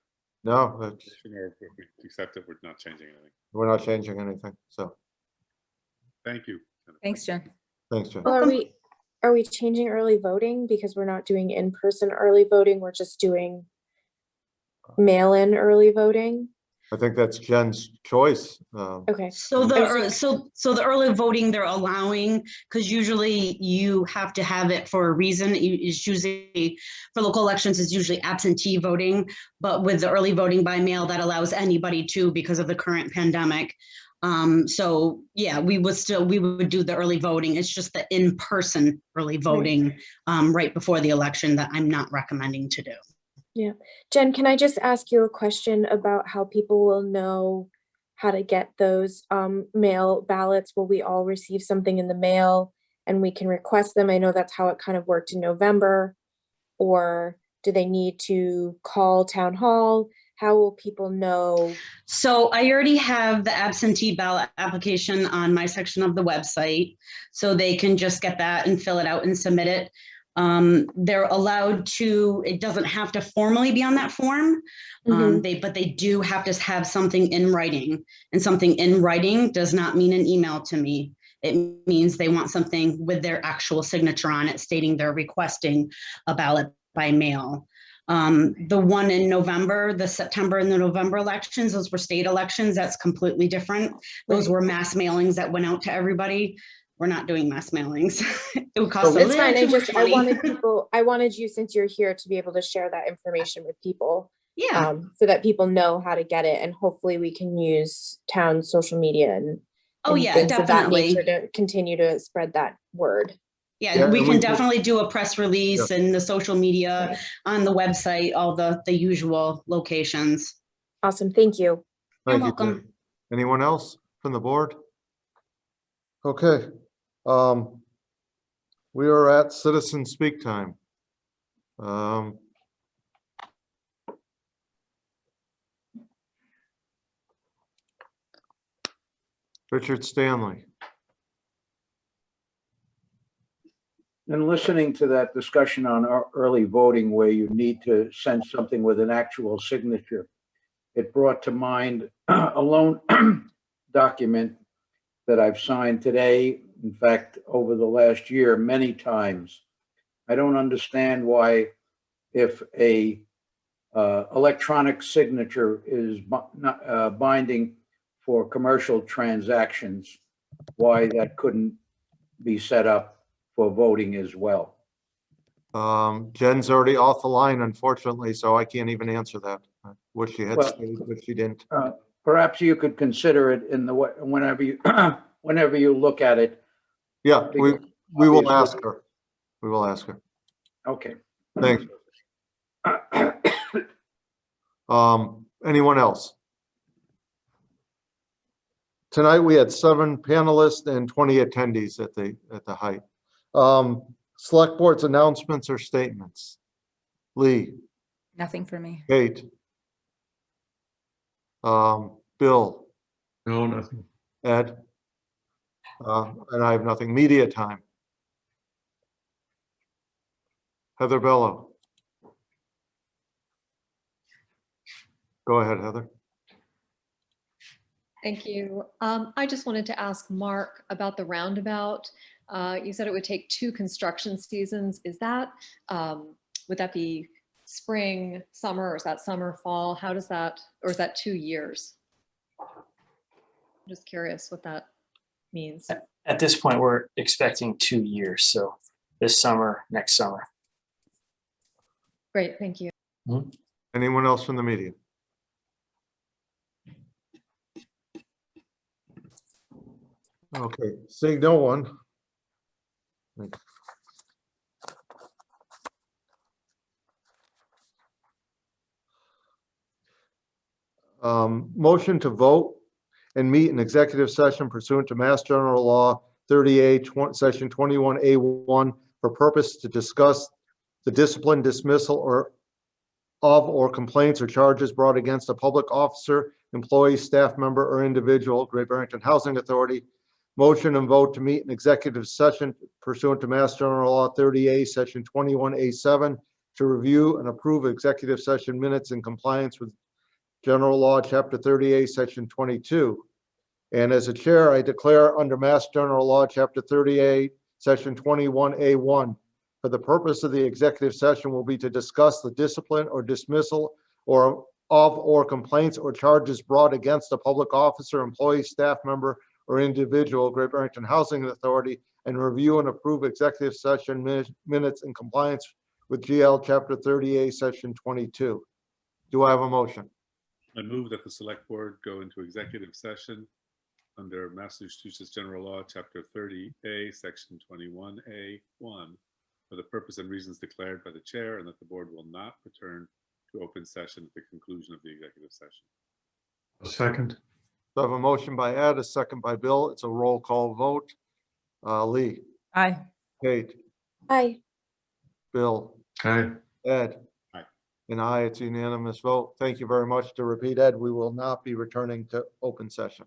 A: No, that's,
B: Or if we accept it, we're not changing anything.
A: we're not changing anything. So,
B: Thank you.
D: Thanks, Jen.
A: thanks, Jen.
E: Well, are we changing early voting because we're not doing in-person early voting? We're just doing mail-in early voting?
A: I think that's Jen's choice.
E: Okay.
N: So so the early voting they're allowing, because usually you have to have it for a reason. It's usually for local elections, it's usually absentee voting, but with the early voting by mail, that allows anybody to because of the current pandemic. So yeah, we would do the early voting. It's just the in-person early voting right before the election that I'm not recommending to do.
E: Yeah. Jen, can I just ask you a question about how people will know how to get those mail ballots? Will we all receive something in the mail and we can request them? I know that's how it kind of worked in November. Or do they need to call town hall? How will people know?
N: So I already have the absentee ballot application on my section of the website, so they can just get that and fill it out and submit it. They're allowed to, it doesn't have to formally be on that form, but they do have to have something in writing, and something in writing does not mean an email to me. It means they want something with their actual signature on it stating they're requesting a ballot by mail. The one in November, the September and the November elections, those were state elections. That's completely different. Those were mass mailings that went out to everybody. We're not doing mass mailings. It would cost a little too much money.
E: I wanted you, since you're here, to be able to share that information with people.
N: Yeah.
E: So that people know how to get it, and hopefully we can use town social media and
N: Yeah,
E: things of that
N: definitely.
E: nature to continue to spread that word.
N: Yeah, we can definitely do a press release and the social media on the website, all the usual locations.
E: Awesome, thank you.
N: You're
A: Thank you,
N: welcome.
A: Jen. Anyone else from the board? Okay. We are at citizen speak time. Richard Stanley.
I: And listening to that discussion on early voting where you need to send something with an actual signature, it brought to mind a loan document that I've signed today. In fact, over the last year, many times. I don't understand why, if a electronic signature is not binding for commercial transactions, why that couldn't be set up for voting as well.
A: Jen's already off the line, unfortunately, so I can't even answer that. I wish she had stayed, but she didn't.
I: Perhaps you could consider it in the way, whenever you look at it.
A: Yeah, we will ask her. We will ask her.
I: Okay.
A: Thanks. Anyone else? Tonight we had 7 panelists and 20 attendees at the height. Select board's announcements or statements. Lee.
D: Nothing for me.
A: Kate. Bill.
C: No, nothing.
A: Ed. And I have nothing. Media time. Heather Bello. Go ahead, Heather.
O: Thank you. I just wanted to ask Mark about the roundabout. You said it would take 2 construction seasons. Is that, would that be spring, summer, or is that summer, fall? How does that, or is that 2 years? I'm just curious what that means.
F: At this point, we're expecting 2 years. So this summer, next summer.
O: Great, thank you.
A: Anyone else from the media? Okay, seeing no one. Motion to vote and meet in executive session pursuant to Mass General Law 30A, Section 21A1 for purpose to discuss the discipline, dismissal, or complaints or charges brought against a public officer, employee, staff member, or individual, Great Barrington Housing Authority. Motion and vote to meet in executive session pursuant to Mass General Law 30A, Section 21A7 to review and approve executive session minutes in compliance with General Law, Chapter 38, Section 22. And as a chair, I declare under Mass General Law, Chapter 38, Section 21A1, for the purpose of the executive session will be to discuss the discipline or dismissal or complaints or charges brought against a public officer, employee, staff member, or individual, Great Barrington Housing Authority, and review and approve executive session minutes in compliance with GL Chapter 38, Section 22. Do I have a motion?
B: I move that the select board go into executive session under Massachusetts General Law, Chapter 30A, Section 21A1, for the purpose and reasons declared by the chair, and that the board will not return to open session at the conclusion of the executive session.
C: A second.
A: So I have a motion by Ed, a second by Bill. It's a roll call vote. Lee,
D: Aye.
A: Kate,
E: Aye.
A: Bill,
C: Aye.
A: Ed.
B: Aye.
A: And aye, it's a unanimous vote. Thank you very much. To repeat, Ed, we will not be returning to open session.